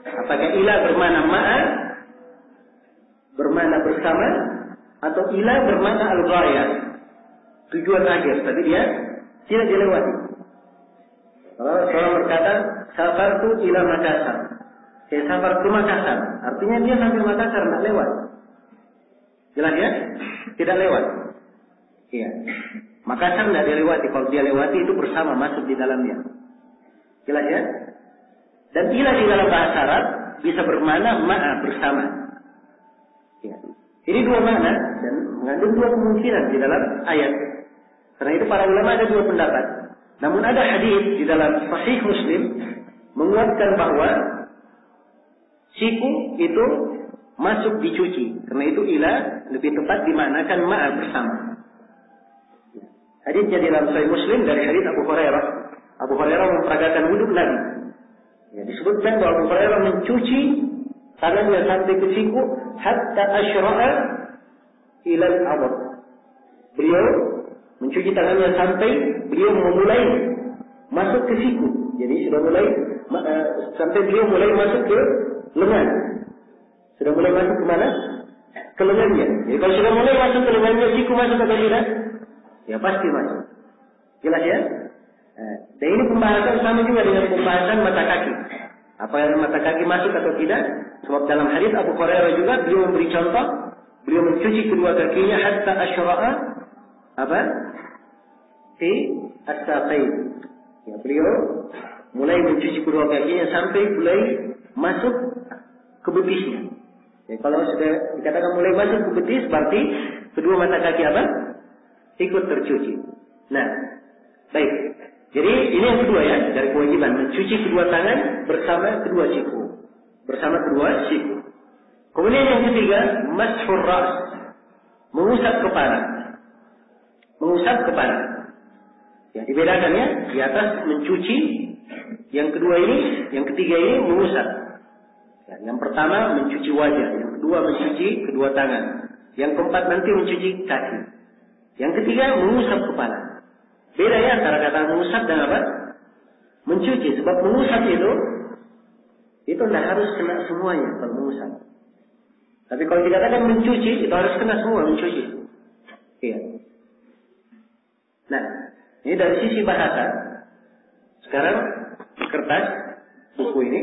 Apakah ilah bermana ma'a, bermana bersama, atau ilah bermana al-ghayah, tujuan akhir, tapi dia tidak dilewati. Kalau seorang berkata, safartu ila Makassar, saya safar ke Makassar, artinya dia sampai Makassar, tidak lewat. Jelas ya? Tidak lewat. Iya. Makassar tidak dilewati, kalau dia lewati itu bersama, masuk di dalamnya. Jelas ya? Dan ilah di dalam bahasa Arab bisa bermakna ma'a, bersama. Ya. Ini dua makna dan mengandung dua kemungkinan di dalam ayat. Karena itu para ulama ada dua pendapat. Namun ada hadis di dalam Sahih Muslim menguatkan bahwa siku itu masuk dicuci. Karena itu ila lebih tepat dimaknakan ma'a bersama. Hadisnya di dalam Sahih Muslim dari hadis Abu Hurairah. Abu Hurairah memperagakan wudhu Nabi. Ya, disebutkan bahwa Abu Hurairah mencuci tangannya sampai ke siku hatta asyra'a ila al-awad. Beliau mencuci tangannya sampai beliau memulai masuk ke siku. Jadi sudah mulai sampai beliau mulai masuk ke lengan. Sudah mulai masuk ke mana? Ke lengannya. Jadi kalau sudah mulai masuk ke lengannya, siku masuk atau tidak? Ya pasti masuk. Jelas ya? Dan ini pembahasan sama juga dengan pembahasan mata kaki. Apa yang mata kaki masuk atau tidak? Sebab dalam hadis Abu Hurairah juga beliau memberi contoh, beliau mencuci kedua kakinya hatta asyra'a apa? Fi as-saqain. Ya, beliau mulai mencuci kedua kakinya sampai mulai masuk ke betisnya. Ya, kalau sudah dikatakan mulai masuk ke betis, berarti kedua mata kaki apa? Ikut tercuci. Nah, baik. Jadi ini yang kedua ya, dari kewajiban mencuci kedua tangan bersama kedua siku. Bersama kedua siku. Kemudian yang ketiga, mashur ras. Mengusap kepala. Mengusap kepala. Ya, dibedakan ya, di atas mencuci, yang kedua ini, yang ketiga ini mengusap. Ya, yang pertama mencuci wajah, yang kedua mencuci kedua tangan, yang keempat nanti mencuci kaki, yang ketiga mengusap kepala. Beda ya antara kata mengusap dan apa? Mencuci. Sebab mengusap itu tidak harus kena semuanya kalau mengusap. Tapi kalau dikatakan mencuci, itu harus kena semua mencuci. Iya. Nah, ini dari sisi bahasa. Sekarang kertas buku ini,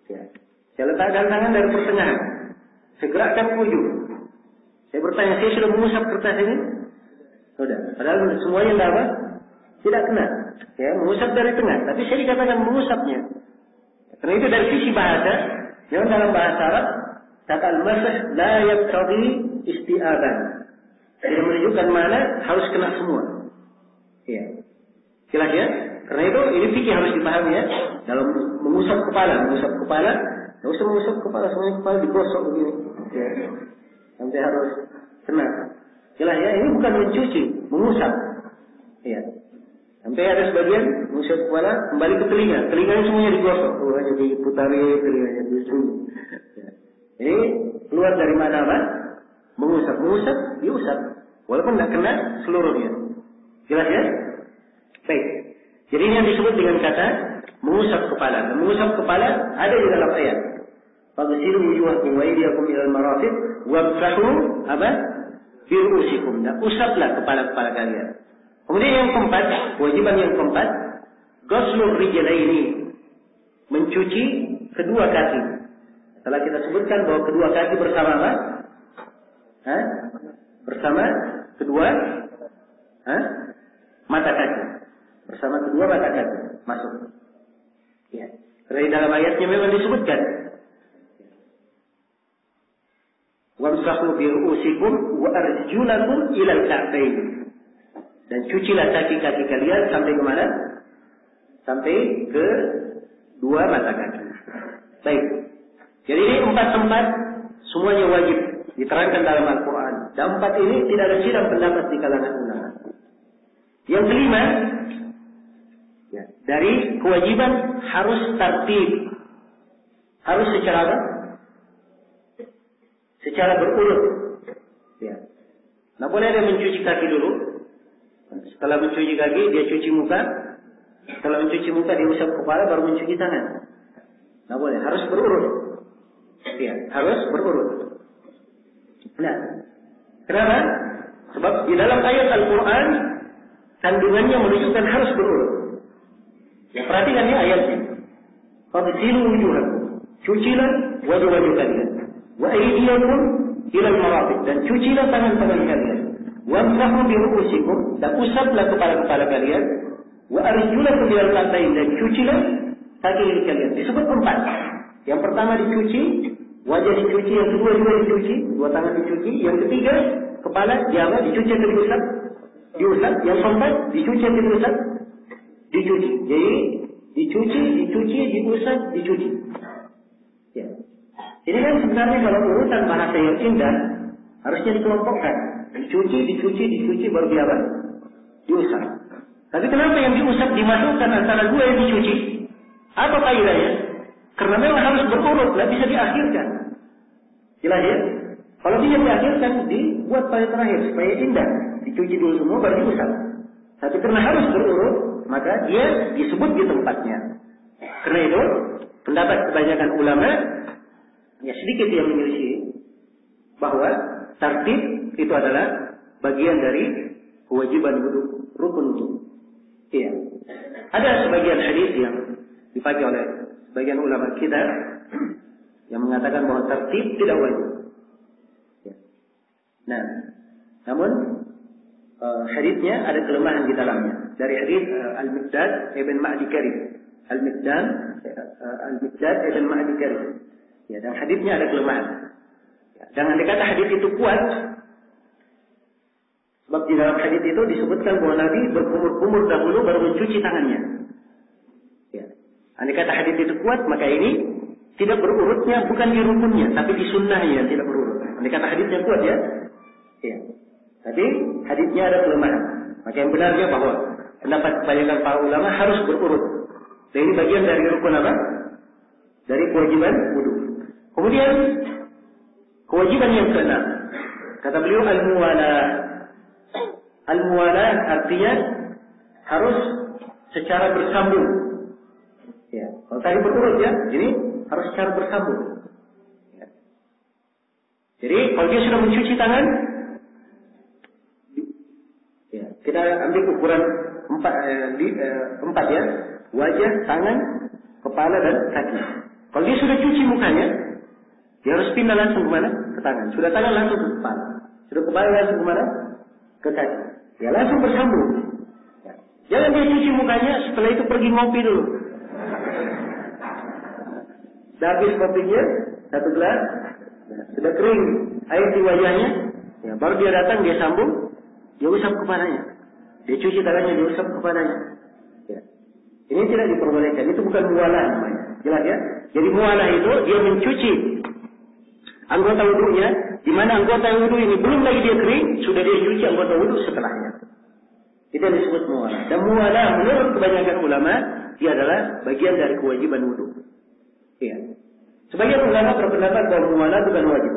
ya, saya letakkan tangan dari pertengahan, saya gerakkan ke ujung. Saya bertanya, saya sudah mengusap kertas ini? Sudah. Padahal semuanya tidak apa? Tidak kena. Ya, mengusap dari tengah. Tapi saya dikatakan mengusapnya. Karena itu dari sisi bahasa, yang dalam bahasa Arab, kata al-masah la yaqtadi isti'adan. Tidak menunjukkan mana harus kena semua. Ya. Jelas ya? Karena itu ini fikih harus dipahami ya. Dalam mengusap kepala, tidak usah mengusap kepala, semuanya kepala digosok begini. Ya. Sampai harus kena. Jelas ya, ini bukan mencuci, mengusap. Ya. Sampai ada sebagian mengusap kepala, kembali ke telinga. Telinganya semuanya digosok. Hanya diputari, telinganya disunyi. Ya. Ini keluar dari mana apa? Mengusap, diusap. Walaupun tidak kena seluruhnya. Jelas ya? Baik. Jadi ini yang disebut dengan kata mengusap kepala. Dan mengusap kepala ada di dalam ayat. Faghsilu wujuhakum wa aydiyakum ilal marafiq wamsahu apa? Bi ru'usikum. Dan usaplah kepala-kepala kalian. Kemudian yang keempat, kewajiban yang keempat, ghuslur rijlaini. Mencuci kedua kaki. Setelah kita sebutkan bahwa kedua kaki bersama apa? Bersama kedua mata kaki. Bersama kedua mata kaki. Masuk. Ya. Karena di dalam ayatnya memang disebutkan. Wamsahu bi ru'usikum wa arjulakum ila al-ka'bayn. Dan cucilah kaki-kaki kalian sampai ke mana? Sampai ke dua mata kaki. Baik. Jadi ini empat tempat semuanya wajib diterangkan dalam Al-Quran. Dan empat ini tidak ada sidang pendapat di kalangan ulama. Yang kelima, ya, dari kewajiban harus tertib. Harus secara apa? Secara berurut. Ya. Nah, boleh ada mencuci kaki dulu. Setelah mencuci kaki, dia cuci muka. Setelah mencuci muka, dia usap kepala, baru mencuci tangan. Nah, boleh. Harus berurut. Ya, harus berurut. Nah, kenapa? Sebab di dalam ayat Al-Quran, kandungannya menunjukkan harus berurut. Ya, perhatikan ya ayatnya. Faghsilu wujuhakum. Cucilah wajah-wajah kalian. Wa aydiyakum ilal marafiq. Dan cucilah tangan-tangan kalian. Wamsahu bi ru'usikum. Dan usaplah kepala-kepala kalian. Wa arjulakum ilal ka'bayn. Dan cucilah kaki kalian. Disebut empat. Yang pertama dicuci, wajah dicuci, yang kedua juga dicuci, dua tangan dicuci, yang ketiga kepala dicuci atau diusap, yang keempat dicuci atau diusap, dicuci. Jadi dicuci, diusap, dicuci. Ya. Ini kan sebenarnya kalau urutan bahasa yang indah harusnya dikelompokkan. Dicuci, baru dia apa? Diusap. Tapi kenapa yang diusap dimasukkan antara dua yang dicuci? Apa faedahnya? Karena memang harus berurut, tidak bisa diakhirkan. Jelas ya? Kalau bisa diakhirkan, dibuat pada terakhir supaya indah. Dicuci dulu semua, baru diusap. Tapi karena harus berurut, maka dia disebut di tempatnya. Karena itu, pendapat kebanyakan ulama, ya sedikit yang menyelisih, bahwa tartib itu adalah bagian dari kewajiban wudu, rukun wudu. Iya. Ada sebagian hadis yang dipakai oleh sebagian ulama kita yang mengatakan bahwa tartib tidak wajib. Ya. Nah, namun hadisnya ada kelemahan di dalamnya. Dari hadis Al-Miqdad ibn Ma'di Karib. Al-Miqdad ibn Ma'di Karib. Ya, dan hadisnya ada kelemahan. Ya, jangan dikata hadis itu kuat. Sebab di dalam hadis itu disebutkan bahwa Nabi berkumur-kumur dahulu baru mencuci tangannya. Ya. Andai kata hadis itu kuat, maka ini tidak berurutnya, bukan di rukunnya, tapi di sunnahnya tidak berurut. Andai kata hadisnya kuat ya. Ya. Tapi hadisnya ada kelemahan. Maka yang benarnya bahwa pendapat kebanyakan para ulama harus berurut. Dan ini bagian dari rukun apa? Dari kewajiban wudu. Kemudian kewajiban yang keenam, kata beliau al-muwalah. Al-muwalah artinya harus secara bersambung. Ya, kalau tadi berurut ya, ini harus secara bersambung. Ya. Jadi kalau dia sudah mencuci tangan, ya, kita ambil ukuran 4 ya, wajah, tangan, kepala dan kaki. Kalau dia sudah cuci mukanya, dia harus pindah langsung ke mana? Ke tangan. Sudah tangan langsung ke kepala. Sudah kepala langsung ke mana? Ke kaki. Ya langsung bersambung. Ya. Jangan dia cuci mukanya, setelah itu pergi ngopi dulu. Sudah habis kopinya, 1 gelas, sudah kering air di wajahnya, ya, baru dia datang, dia sambung, dia usap kepalanya. Dia cuci tangannya, dia usap kepalanya. Ya. Ini tidak diperbolehkan, itu bukan muwalah namanya. Jelas ya? Jadi muwalah itu dia mencuci anggota wudunya, di mana anggota wudu ini belum lagi dia kering, sudah dia cuci anggota wudu setelahnya. Itu yang disebut muwalah. Dan muwalah menurut kebanyakan ulama, dia adalah bagian dari kewajiban wudu. Iya. Sebagian ulama berpendapat bahwa muwalah bukan wajib.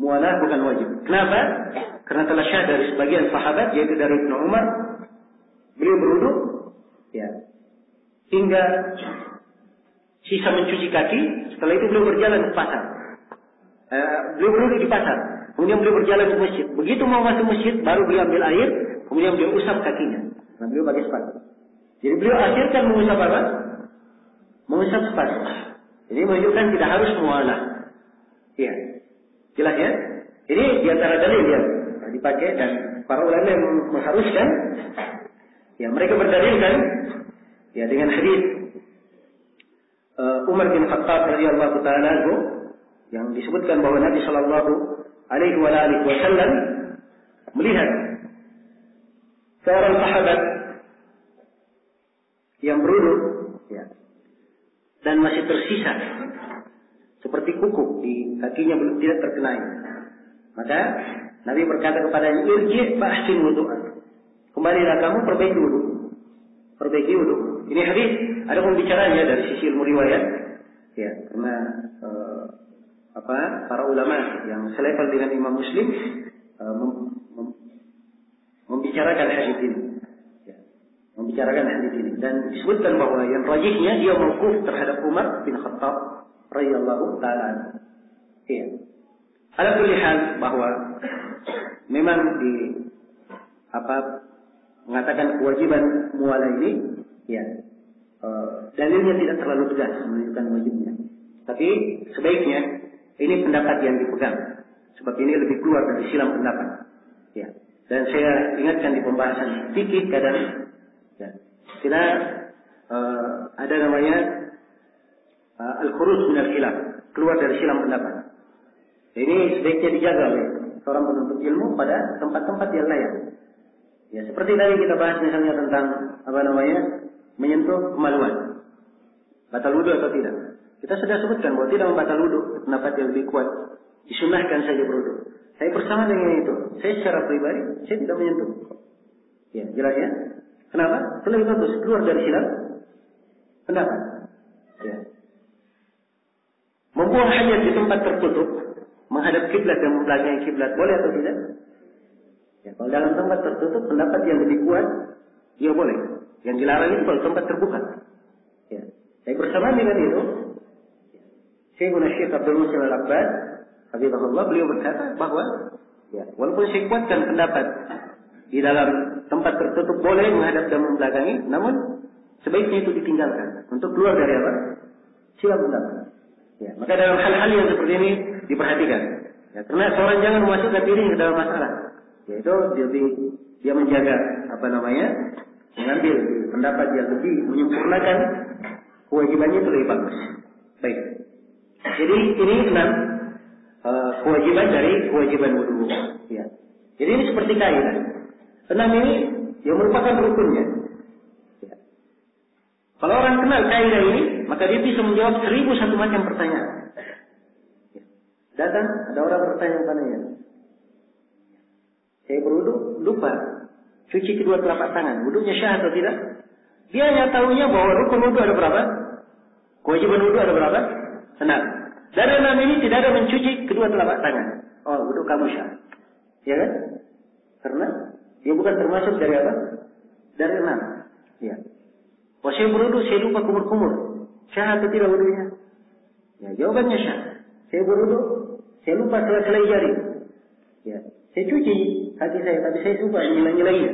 Muwalah bukan wajib. Kenapa? Karena telah syah dari sebagian sahabat, yaitu dari Ibnu Umar, beliau berwudu, ya, hingga sisa mencuci kaki. Setelah itu beliau berjalan ke pasar. Beliau berwudu di pasar. Kemudian beliau berjalan ke masjid. Begitu mau masuk masjid, baru beliau ambil air, kemudian beliau usap kakinya. Nah, beliau pakai sepatu. Jadi beliau akhirkan mengusap apa? Mengusap sepatu. Jadi menunjukkan tidak harus muwalah. Iya. Jelas ya? Ini di antara dalil yang dipakai dan para ulama yang mengharuskan, ya mereka berdalilkan ya dengan hadis Umar bin Khattab radhiyallahu taala anhu yang disebutkan bahwa Nabi sallallahu alaihi wasallam melihat seorang sahabat yang berwudu, ya, dan masih tersisa seperti kuku di kakinya belum tidak terkena air. Maka Nabi berkata kepadanya, "Irji' fa'ahsin wudu'ak." Kembalilah kamu perbaiki wudu. Perbaiki wudu. Ini hadis ada pembicaranya dari sisi ilmu riwayat. Ya, karena para ulama yang selevel dengan Imam Muslim membicarakan hadis ini. Ya, membicarakan hadis ini dan disebutkan bahwa yang rajihnya dia mauquf terhadap Umar bin Khattab radhiyallahu taala. Iya. Ala kulli hal bahwa memang mengatakan kewajiban muwalah ini, ya, dalilnya tidak terlalu tegas menunjukkan wajibnya. Tapi sebaiknya ini pendapat yang dipegang, sebab ini lebih keluar dari silam pendapat. Ya. Dan saya ingatkan di pembahasan fikih kadang, ya, kita ada namanya al-khuruj min al-khilaf, keluar dari silam pendapat. Ini sebaiknya dijaga oleh seorang penuntut ilmu pada tempat-tempat yang layak. Ya, Seperti tadi kita bahas misalnya tentang menyentuh kemaluan. Batal wudu atau tidak? Kita sudah sebutkan bahwa tidak membatal wudu, pendapat yang lebih kuat. Disunahkan saja berwudu. Saya bersama dengan itu. Saya secara pribadi, saya tidak menyentuh. Ya, jelas ya? Kenapa? Itu lebih bagus, keluar dari silap pendapat. Ya. Membuang hajat di tempat tertutup, menghadap kiblat dan membelakangi kiblat, boleh atau tidak? Ya, kalau dalam tempat tertutup, pendapat yang lebih kuat, ya boleh. Yang dilarang itu kalau tempat terbuka. Ya. Saya bersama dengan itu, Syekhuna Syekh Abdul Muhsin Al-Abbad, Habibullah, beliau berkata bahwa, ya, walaupun saya kuatkan pendapat di dalam tempat tertutup boleh menghadap dan membelakangi, namun sebaiknya itu ditinggalkan untuk keluar dari apa? Silap pendapat. Ya, maka dalam hal-hal yang seperti ini diperhatikan. Ya, karena seorang jangan memasukkan diri ke dalam masalah. Yaitu dia menjaga mengambil pendapat yang lebih menyempurnakan kewajibannya itu lebih bagus. Baik. Jadi ini 6 kewajiban dari kewajiban wudu. Ya. Jadi ini seperti kaidah. 6 ini yang merupakan rukunnya. Ya. Kalau orang kenal kaidah ini, maka dia bisa menjawab 1001 macam pertanyaan. Ya. Datang, ada orang bertanya padanya. Saya berwudu, lupa cuci kedua telapak tangan. Wudunya syah atau tidak? Dia hanya tahunya bahwa rukun wudu ada berapa? Kewajiban wudu ada berapa? 6. Dari 6 ini tidak ada mencuci kedua telapak tangan. Oh, wudu kamu syah. Ya kan? Karena dia bukan termasuk dari apa? Dari 6. Ya. Oh, saya berwudu, saya lupa kumur-kumur. Syah atau tidak wudunya? Ya, jawabannya syah. Saya berwudu, saya lupa sela-sela jari. Ya. Saya cuci kaki saya, tapi saya lupa nyela-nyelainya.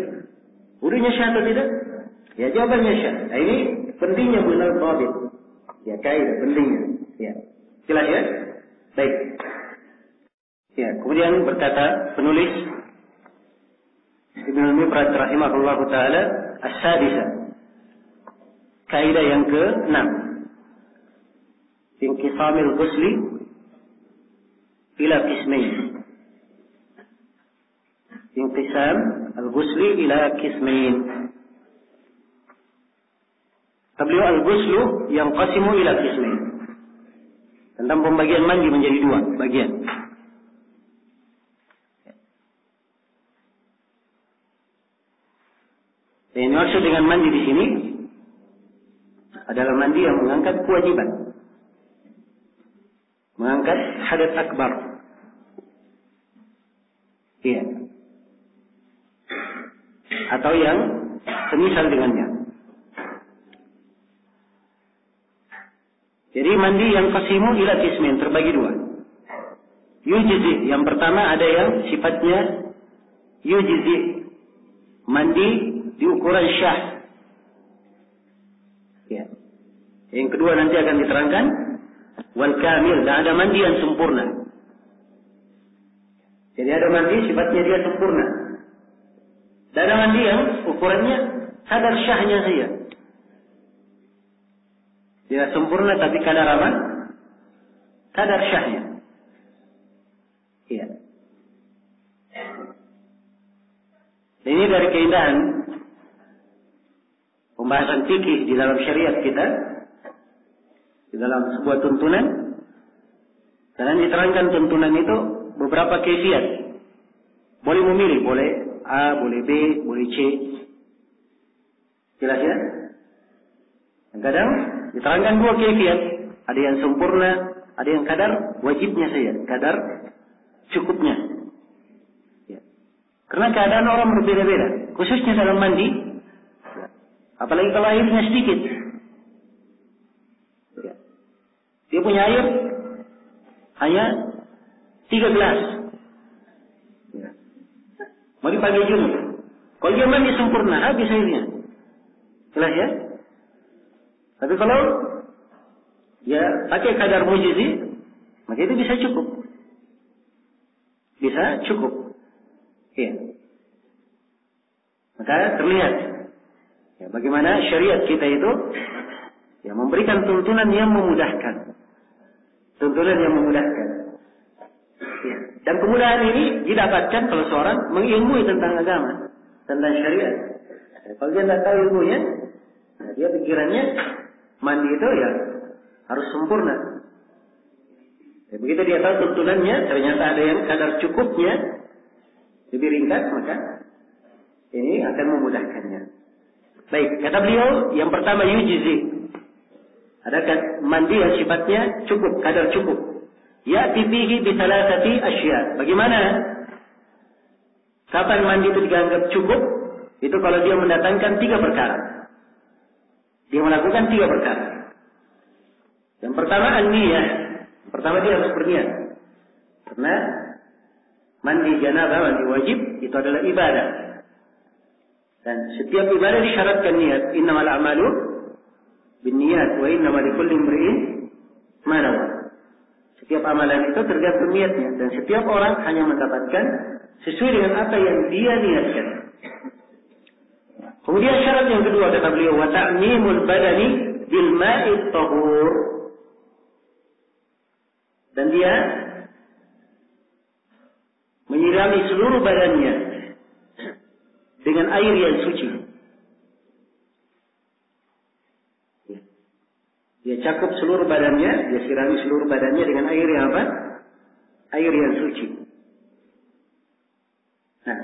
Wudunya syah atau tidak? Ya, jawabannya syah. Nah, ini pentingnya benar dhabit. Ya, kaidah pentingnya. Ya. Jelas ya? Baik. Ya, kemudian berkata penulis Ibnu Mufrad rahimahullah taala as-sadisa. Kaidah yang ke-6. Inqisamil ghusli ila qismain. Inqisam al-ghusli ila qismain. Beliau al-ghuslu yang qasimu ila qismain. Tentang pembagian mandi menjadi 2 bagian. Dan yang maksud dengan mandi di sini adalah mandi yang mengangkat kewajiban, mengangkat hadath akbar. Iya. Atau yang semisal dengannya. Jadi mandi yang qasimu ila qismin terbagi 2. Yujzi, yang pertama ada yang sifatnya yujzi, mandi di ukuran syah. Ya. Yang kedua nanti akan diterangkan wal kamil, dan ada mandi yang sempurna. Jadi ada mandi sifatnya dia sempurna. Dan ada mandi yang ukurannya kadar syahnya saja. Tidak sempurna tapi kadar apa? Kadar syahnya. Iya. Ini dari keindahan pembahasan fikih di dalam syariat kita, di dalam sebuah tuntunan, karena diterangkan tuntunan itu beberapa kaifiat. Boleh memilih, boleh A, boleh B, boleh C. Jelas ya? Kadang diterangkan 2 kaifiat, ada yang sempurna, ada yang kadar wajibnya saja, kadar cukupnya. Ya. Karena keadaan orang berbeda-beda, khususnya dalam mandi. Apalagi kalau airnya sedikit. Ya. Dia punya air hanya 3 gelas. Ya. Mau dipakai junub. Kalau dia mandi sempurna, habis airnya. Jelas ya? Tapi kalau dia pakai kadar mujzi, maka itu bisa cukup. Bisa cukup. Iya. Maka terlihat ya, bagaimana syariat kita itu ya, memberikan tuntunan yang memudahkan. Tuntunan yang memudahkan. Ya. Dan kemudahan ini didapatkan kalau seorang mengilmui tentang agama, tentang syariat. Kalau dia tidak tahu ilmunya, nah dia pikirannya mandi itu ya harus sempurna. Begitu dia tahu tuntunannya, ternyata ada yang kadar cukupnya lebih ringkas, maka ini akan memudahkannya. Baik, kata beliau yang pertama yujizi. Ada mandi yang sifatnya cukup, kadar cukup. Ya'ti bihi bi thalathati asya. Bagaimana? Kapan mandi itu dianggap cukup? Itu kalau dia mendatangkan 3 perkara. Dia melakukan 3 perkara. Yang pertama an-niyah. Pertama dia harus berniat. Karena mandi janabah, mandi wajib itu adalah ibadah. Dan setiap ibadah disyaratkan niat. Innamal a'malu binniyat wa innamal likulli imri'in ma nawa. Setiap amalan itu tergantung niatnya dan setiap orang hanya mendapatkan sesuai dengan apa yang dia niatkan. Kemudian syarat yang kedua kata beliau wa ta'mimul badani bil ma'it tahur. Dan dia menyirami seluruh badannya dengan air yang suci. Dia cakup seluruh badannya, dia sirami seluruh badannya dengan air yang apa? Air yang suci. Nah,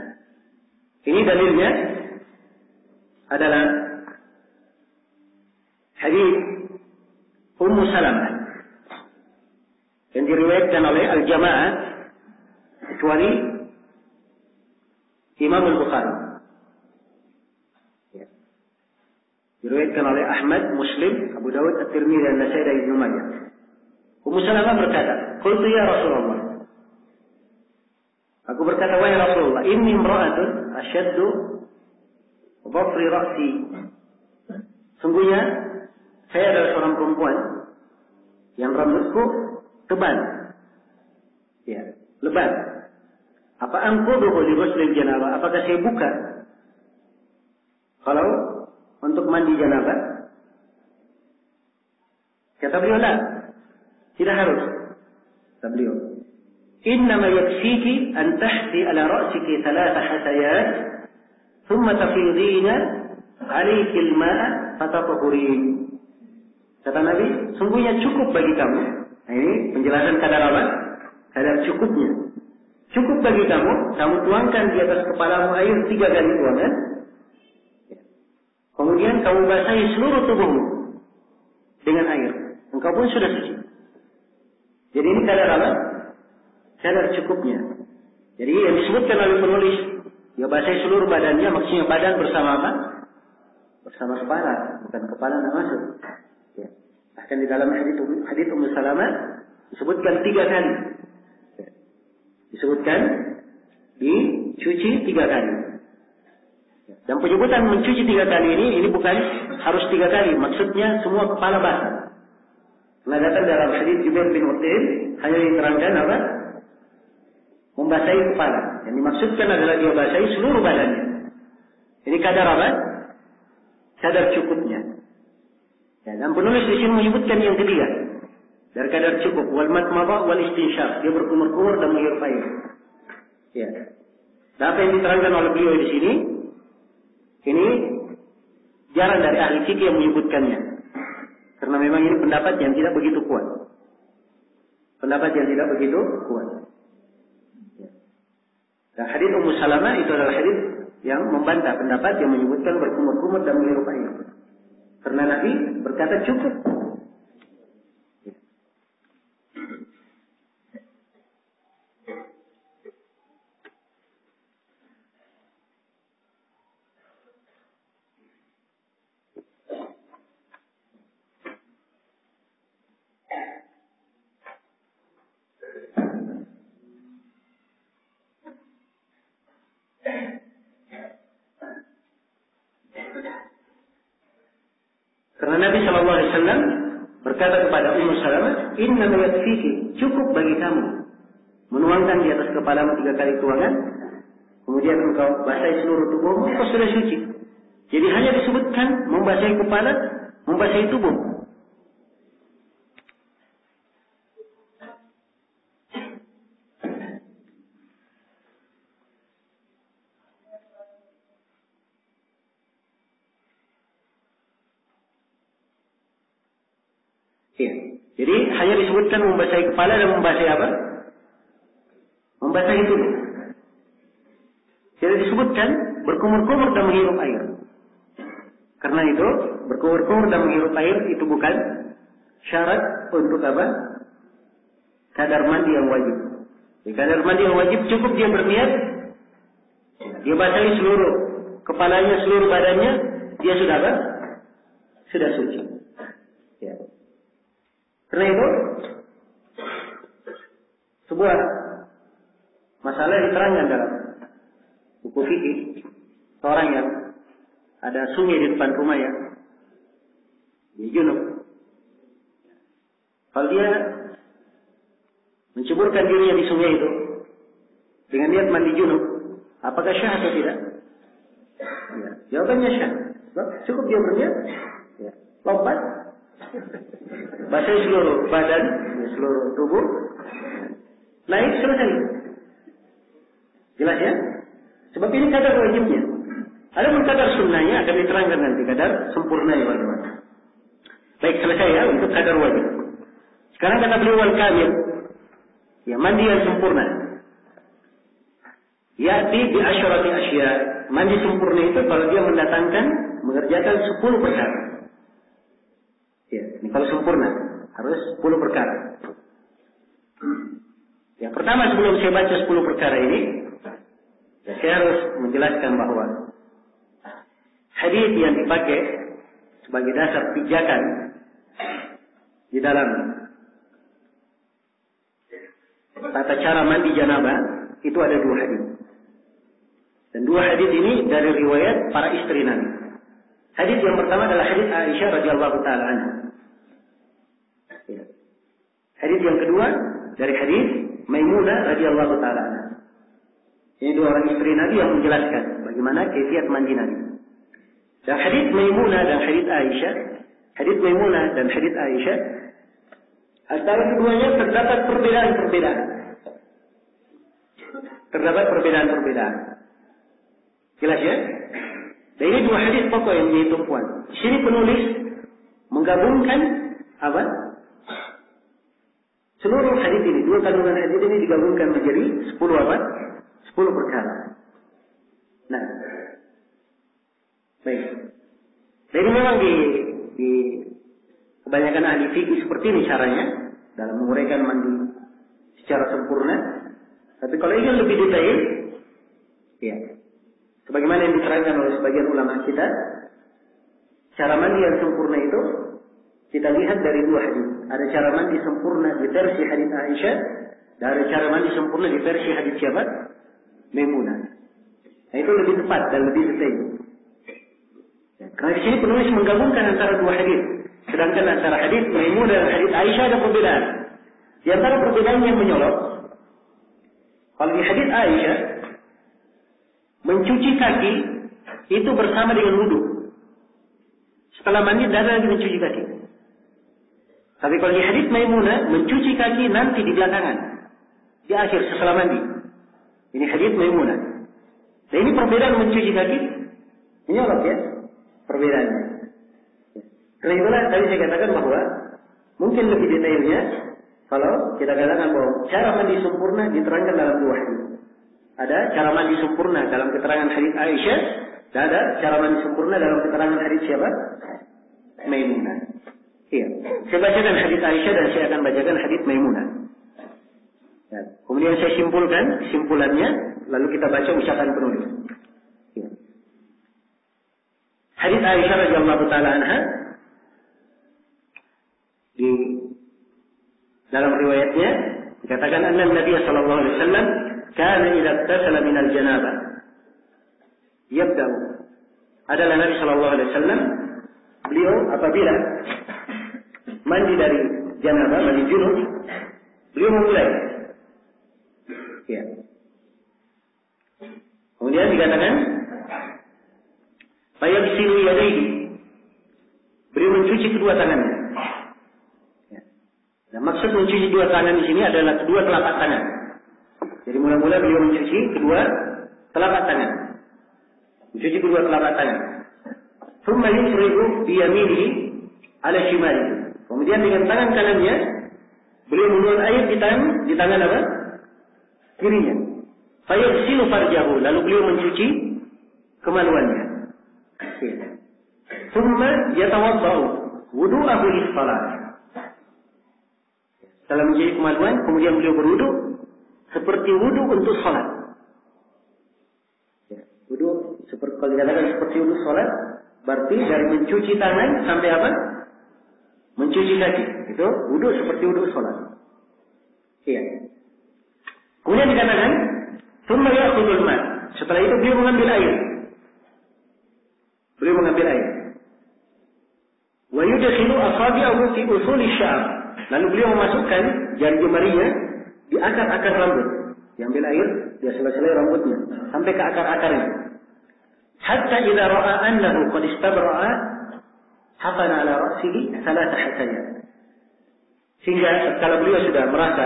ini dalilnya adalah hadis Ummu Salamah yang diriwayatkan oleh Al-Jamaah kecuali Imam Al-Bukhari. Diriwayatkan oleh Ahmad, Muslim, Abu Dawud, At-Tirmidzi, dan Nasai dan Ibnu Majah. Ummu Salamah berkata, "Qultu ya Rasulullah." Aku berkata, "Wahai Rasulullah, inni imra'atun ashaddu dhafri ra'si." Sungguhnya saya adalah seorang perempuan yang rambutku tebal. Ya, lebat. Apa anquduhu li ghusl janabah? Apakah saya buka kalau untuk mandi janabah? Kata beliau, "La, tidak harus." Kata beliau, "Innama yakfiki an tahthi ala ra'siki 3 hasayat, thumma tafidhina 'alayki al-ma'a fatatuhurin." Kata Nabi, sungguhnya cukup bagi kamu. Nah, ini penjelasan kadar apa? Kadar cukupnya. Cukup bagi kamu, kamu tuangkan di atas kepalamu air 3 kali tuangan. Kemudian kamu basahi seluruh tubuhmu dengan air. Engkau pun sudah suci. Jadi ini kadar apa? Kadar cukupnya. Jadi yang disebutkan oleh penulis, dia basahi seluruh badannya, maksudnya badan bersama apa? Bersama kepala, bukan kepala tidak masuk. Ya. Bahkan di dalam hadits Ummu Salamah disebutkan 3 kali. Ya. Disebutkan dicuci 3 kali. Dan penyebutan mencuci 3 kali ini bukan harus 3 kali. Maksudnya semua kepala basah. Karena datang dalam hadits Jubair bin Mut'im hanya diterangkan apa? Membasahi kepala. Yang dimaksudkan adalah dia basahi seluruh badannya. Ini kadar apa? Kadar cukupnya. Ya, dan penulis di sini menyebutkan yang ketiga. Dari kadar cukup. Wal matmada wal istinsyaq. Dia berkumur-kumur dan menghirup air. Ya. Dan apa yang diterangkan oleh beliau di sini? Ini jarang dari ahli fikih yang menyebutkannya. Karena memang ini pendapat yang tidak begitu kuat. Pendapat yang tidak begitu kuat. Dan hadits Ummu Salamah itu adalah hadits yang membantah pendapat yang menyebutkan berkumur-kumur dan menghirup air. Karena Nabi berkata cukup. Karena Nabi Shallallahu Alaihi Wasallam berkata kepada Ummu Salamah, Inna yakfiki, cukup bagi kamu menuangkan di atas kepalamu 3 kali tuangan, kemudian engkau basahi seluruh tubuhmu, engkau sudah suci. Jadi hanya disebutkan membasahi kepala, membasahi tubuh. Iya. Jadi hanya disebutkan membasahi kepala dan membasahi apa? Membasahi tubuh. Tidak disebutkan berkumur-kumur dan menghirup air. Karena itu berkumur-kumur dan menghirup air itu bukan syarat untuk apa? Kadar mandi yang wajib. Di kadar mandi yang wajib cukup dia berniat, dia basahi seluruh kepalanya, seluruh badannya, dia sudah apa? Sudah suci. Ya. Karena itu sebuah masalah yang diterangkan dalam buku fikih, seorang yang ada sungai di depan rumahnya, dia junub. Kalau dia menceburkan dirinya di sungai itu dengan niat mandi junub, apakah syah atau tidak? Ya. Jawabannya syah. Cukup dia berniat, ya. Lompat, basahi seluruh badan, seluruh tubuh, naik selesai. Jelas ya? Sebab ini kadar wajibnya. Ada pun kadar sunnahnya akan diterangkan nanti, kadar sempurnanya bagaimana. Baik, selesai ya untuk kadar wajib. Sekarang kata beliau wal kamil, ya mandi yang sempurna. Ya'ti bi asyrati asya. Mandi sempurna itu kalau dia mengerjakan 10 perkara. Ya, ini kalau sempurna harus 10 perkara. Yang pertama sebelum saya baca 10 perkara ini, ya, saya harus menjelaskan bahwa hadis yang dipakai sebagai dasar pijakan di dalam tata cara mandi janabah itu ada 2 hadis. Dan 2 hadis ini dari riwayat para istri Nabi. Hadis yang pertama adalah hadis Aisyah radhiyallahu taala anha. Ya. Hadis yang kedua dari hadis Maimunah radhiyallahu taala anha. Ini 2 orang istri Nabi yang menjelaskan bagaimana kaifiat mandi Nabi. Dan hadis Maimunah dan hadis Aisyah, hadis Maimunah dan hadis Aisyah, antara keduanya terdapat perbedaan-perbedaan. Terdapat perbedaan-perbedaan. Jelas ya? Dan ini 2 hadis pokok yang menjadi tumpuan. Di sini penulis menggabungkan apa? Seluruh hadis ini, 2 kandungan hadis ini digabungkan menjadi 10 apa? 10 perkara. Nah, baik. Jadi memang di kebanyakan ahli fikih seperti ini caranya dalam menguraikan mandi secara sempurna. Tapi kalau ingin lebih detail, ya, sebagaimana yang diterangkan oleh sebagian ulama kita, cara mandi yang sempurna itu kita lihat dari 2 hadis. Ada cara mandi sempurna di versi hadis Aisyah, dan ada cara mandi sempurna di versi hadis siapa? Maimunah. Nah, itu lebih tepat dan lebih detail. Ya, karena di sini penulis menggabungkan antara 2 hadis. Sedangkan antara hadis Maimunah dan hadis Aisyah ada perbedaan. Di antara perbedaan yang menyolok, kalau di hadis Aisyah, mencuci kaki itu bersama dengan wudu. Setelah mandi tidak ada lagi mencuci kaki. Tapi kalau di hadis Maimunah, mencuci kaki nanti di belakangan, di akhir setelah mandi. Ini hadis Maimunah. Dan ini perbedaan mencuci kaki, menyolok ya perbedaannya. Karena itulah tadi saya katakan bahwa mungkin lebih detailnya kalau kita katakan bahwa cara mandi sempurna diterangkan dalam 2 hadis. Ada cara mandi sempurna dalam keterangan hadis Aisyah, dan ada cara mandi sempurna dalam keterangan hadis siapa? Maimunah. Iya. Saya bacakan hadis Aisyah dan saya akan bacakan hadis Maimunah. Ya. Kemudian saya simpulkan kesimpulannya, lalu kita baca ucapan penulis. Ya. Hadis Aisyah radhiyallahu taala anha di dalam riwayatnya dikatakan anna Nabi sallallahu alaihi wasallam kana idza tasala min al-janabah yabda'u. Adalah Nabi sallallahu alaihi wasallam, beliau apabila mandi dari janabah, mandi junub, beliau memulai. Ya. Kemudian dikatakan fayagsilu yadayhi, beliau mencuci kedua tangannya. Ya. Dan maksud mencuci dua tangan di sini adalah kedua telapak tangan. Jadi mula-mula beliau mencuci kedua telapak tangan. Mencuci kedua telapak tangan. Thumma yufrigu bi yaminihi ala shimalihi. Kemudian dengan tangan kanannya beliau menuang air di tangan apa? Kirinya. Fayaghsilu farjahu, lalu beliau mencuci kemaluannya. Tsumma yatawaddau wudu'ahu lis-shalah. Setelah mencuci kemaluan, kemudian beliau berwudu seperti wudu untuk salat. Wudu seperti kalau dikatakan seperti wudu salat, berarti dari mencuci tangan sampai apa? Mencuci kaki. Itu wudu seperti wudu salat. Iya. Kemudian dikatakan, "Tsumma ya'khudul ma'." Setelah itu beliau mengambil air. Beliau mengambil air. Wa yudkhilu asabi'ahu fi usuli sya'ar. Lalu beliau memasukkan jari jemarinya di akar-akar rambut. Diambil air, dia selesai rambutnya sampai ke akar-akarnya. Hatta idza ra'a annahu qad istabra'a hafana ala ra'sihi thalatha hasayat. Sehingga kalau beliau sudah merasa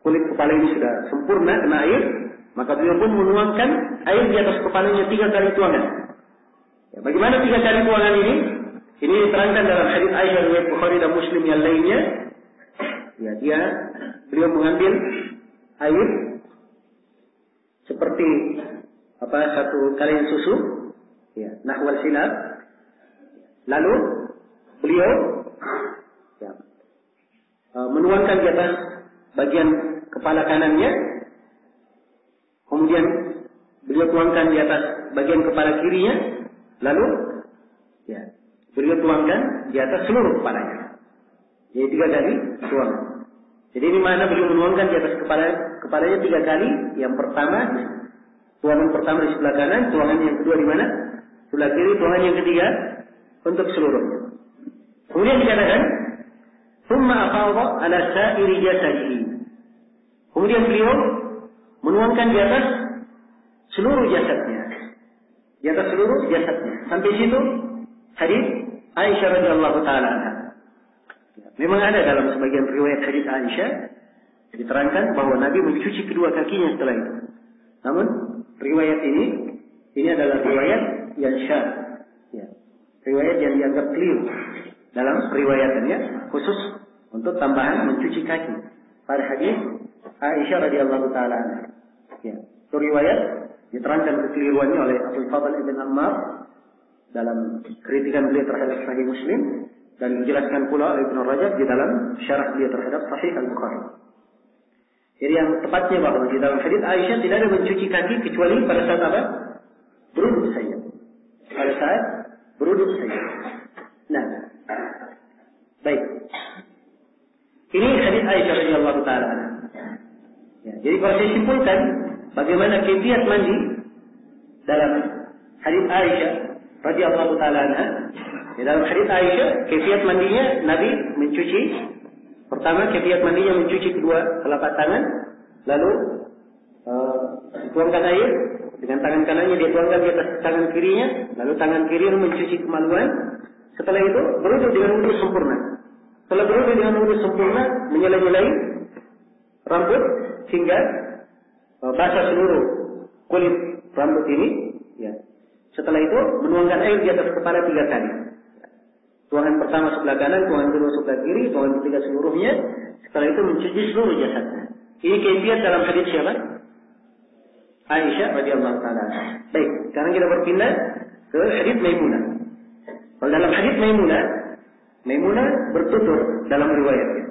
kulit kepala ini sudah sempurna kena air, maka beliau pun menuangkan air di atas kepalanya 3 kali tuangan. Bagaimana 3 kali tuangan ini? Ini diterangkan dalam hadis Aisyah riwayat Bukhari dan Muslim yang lainnya. Beliau mengambil air seperti satu kalian susu, nahwal silab. Lalu beliau menuangkan di atas bagian kepala kanannya, kemudian beliau tuangkan di atas bagian kepala kirinya, lalu beliau tuangkan di atas seluruh kepalanya. Jadi 3 kali tuangan. Jadi ini mana beliau menuangkan di atas kepalanya 3 kali. Yang pertama, tuangan pertama di sebelah kanan, tuangan yang kedua di mana? Sebelah kiri, tuangan yang ketiga untuk seluruhnya. Kemudian dikatakan, "Tsumma afadha ala sa'iri jasadihi." Kemudian beliau menuangkan di atas seluruh jasadnya. Di atas seluruh jasadnya. Sampai situ hadis Aisyah radhiyallahu taala anha. Memang ada dalam sebagian riwayat hadis Aisyah diterangkan bahwa Nabi mencuci kedua kakinya setelah itu. Namun riwayat ini adalah riwayat yang syadz. Riwayat yang dianggap keliru dalam periwayatannya, khusus untuk tambahan mencuci kaki pada hadis Aisyah radhiyallahu taala anha. Itu riwayat diterangkan kekeliruannya oleh Abdul Fadl ibn Ammar dalam kritikan beliau terhadap Sahih Muslim, dan dijelaskan pula oleh Ibnu Rajab di dalam syarah beliau terhadap Sahih Al-Bukhari. Jadi yang tepatnya bahwa di dalam hadis Aisyah tidak ada mencuci kaki kecuali pada saat apa? Berwudu saja. Pada saat berwudu saja. Nah, baik. Ini hadis Aisyah radhiyallahu taala. Jadi kalau saya simpulkan bagaimana kaifiat mandi dalam hadis Aisyah radhiyallahu taala anha. Di dalam hadis Aisyah, kaifiat mandinya Nabi mencuci. Pertama, kaifiat mandinya mencuci kedua telapak tangan, lalu tuangkan air dengan tangan kanannya, dia tuangkan di atas tangan kirinya, lalu tangan kiri mencuci kemaluan. Setelah itu berwudu dengan wudu sempurna. Setelah berwudu dengan wudu sempurna, menyela-nyelai rambut hingga basah seluruh kulit rambut ini. Setelah itu menuangkan air di atas kepala 3 kali. Tuangan pertama sebelah kanan, tuangan kedua sebelah kiri, tuangan ketiga seluruhnya. Setelah itu mencuci seluruh jasadnya. Ini kaifiat dalam hadis siapa? Aisyah radhiyallahu taala. Baik, sekarang kita berpindah ke hadis Maimunah. Kalau dalam hadis Maimunah bertutur dalam riwayatnya.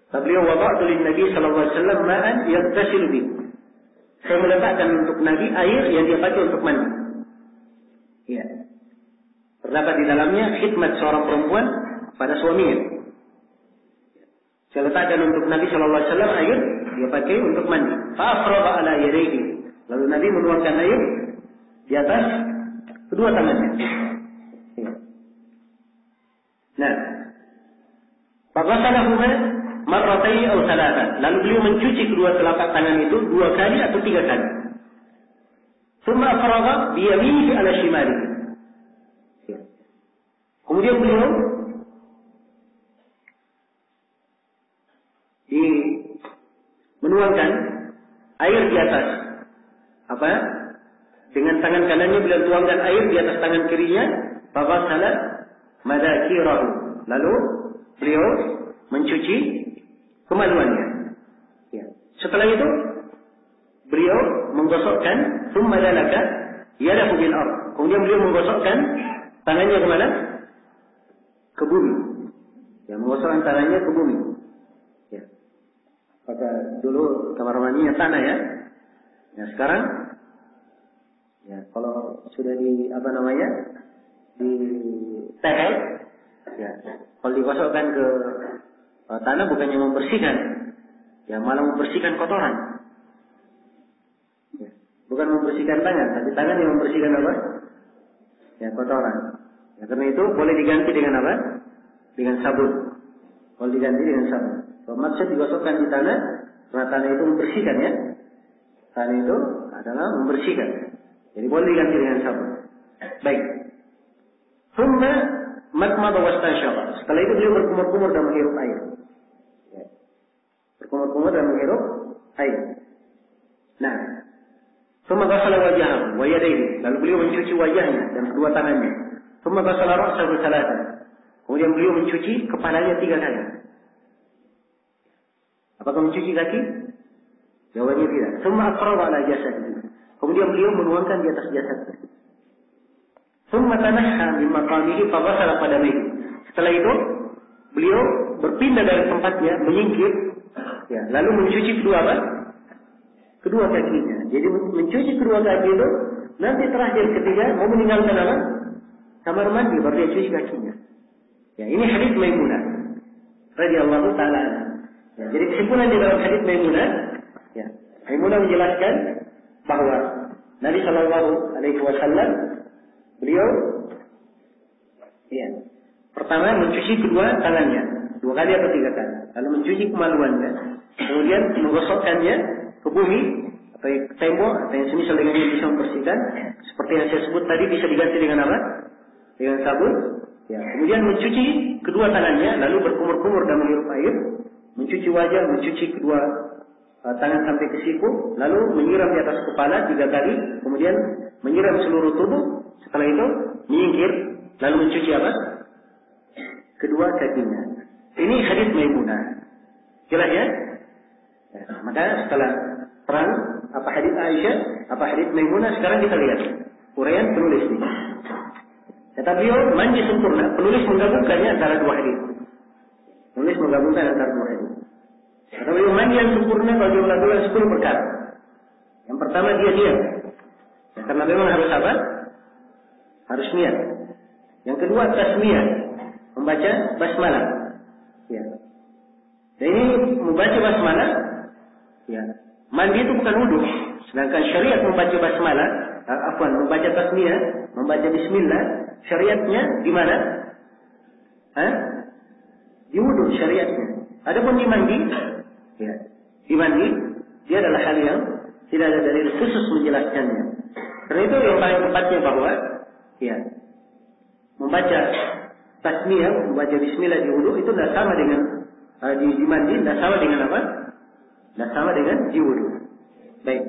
Beliau wada'tu lin Nabi sallallahu alaihi wasallam ma'an yaghtasilu bi. Saya meletakkan untuk Nabi air yang dia pakai untuk mandi. Terdapat di dalamnya khidmat seorang perempuan pada suaminya. Saya letakkan untuk Nabi sallallahu alaihi wasallam air dia pakai untuk mandi. Fa'afraga ala yadayhi. Lalu Nabi menuangkan air di atas kedua tangannya. Nah, faghasalahuma marratayn aw thalatha. Lalu beliau mencuci kedua telapak tangan itu 2 kali atau 3 kali. Tsumma afraga bi yaminihi ala shimalihi. Kemudian beliau menuangkan air di atas dengan tangan kanannya beliau tuangkan air di atas tangan kirinya, faghasala madakirahu. Lalu beliau mencuci kemaluannya. Ya. Setelah itu beliau menggosokkan thumma dalaka yadahu bil ardh. Kemudian beliau menggosokkan tangannya kemana? Ke bumi. Ya, menggosokkan tangannya ke bumi. Ya. Pada dulu kamar mandinya tanah ya. Ya, sekarang ya kalau sudah di di tehel, ya kalau digosokkan ke tanah bukannya membersihkan, ya malah membersihkan kotoran. Ya, bukan membersihkan tangan, tapi tangan yang membersihkan apa? Ya kotoran. Ya, karena itu boleh diganti dengan apa? Dengan sabun. Boleh diganti dengan sabun. Kalau maksud digosokkan di tanah, karena tanah itu membersihkan ya. Tanah itu adalah membersihkan. Jadi boleh diganti dengan sabun. Baik. Thumma matmada wastansyaqa. Setelah itu beliau berkumur-kumur dan menghirup air. Ya. Berkumur-kumur dan menghirup air. Nah, thumma ghasala wajhahu wa yadayhi. Lalu beliau mencuci wajahnya dan kedua tangannya. Thumma ghasala ra'sahu thalathan. Kemudian beliau mencuci kepalanya 3 kali. Apakah mencuci kaki? Jawabannya tidak. Thumma afragha ala jasadihi. Kemudian beliau menuangkan di atas jasadnya. Thumma tanahha min maqamihi fa ghasala qadamaihi. Setelah itu beliau berpindah dari tempatnya, menyingkir, ya, lalu mencuci kedua apa? Kedua kakinya. Jadi mencuci kedua kaki itu nanti terakhir ketika mau meninggalkan apa? Kamar mandi baru dia cuci kakinya. Ya, ini hadits Maimunah radhiyallahu taala. Ya, jadi kesimpulan di dalam hadits Maimunah, ya, Maimunah menjelaskan bahwa Nabi Shallallahu Alaihi Wasallam beliau, ya, pertama mencuci kedua tangannya 2 kali atau 3 kali, lalu mencuci kemaluannya, kemudian menggosokkannya ke bumi atau ke tembok atau yang semisal dengan yang bisa membersihkan. Seperti yang saya sebut tadi bisa diganti dengan apa? Dengan sabun. Ya, kemudian mencuci kedua tangannya, lalu berkumur-kumur dan menghirup air, mencuci wajah, mencuci kedua tangan sampai ke siku, lalu menyiram di atas kepala 3 kali, kemudian menyiram seluruh tubuh. Setelah itu menyingkir, lalu mencuci apa? Kedua kakinya. Ini hadits Maimunah. Jelas ya? Ya, maka setelah terang apa hadits Aisyah, apa hadits Maimunah, sekarang kita lihat uraian penulis ini. Kata beliau mandi sempurna, penulis menggabungkannya antara 2 hadits. Penulis menggabungkan antara 2 hadits. Kata beliau mandi yang sempurna kalau dia melakukan 10 perkara. Yang pertama dia diam. Ya, karena memang harus apa? Harus niat. Yang kedua tasmiyah, membaca basmalah. Ya. Dan ini membaca basmalah, ya. Mandi itu bukan wudu. Sedangkan syariat membaca basmalah, membaca tasmiyah, membaca bismillah, syariatnya di mana? Di wudu syariatnya. Adapun di mandi, ya, di mandi dia adalah hal yang tidak ada dalil khusus menjelaskannya. Karena itu yang paling tepatnya bahwa, ya, membaca tasmiyah, membaca bismillah di wudu itu tidak sama dengan di mandi, tidak sama dengan apa? Tidak sama dengan di wudu. Baik.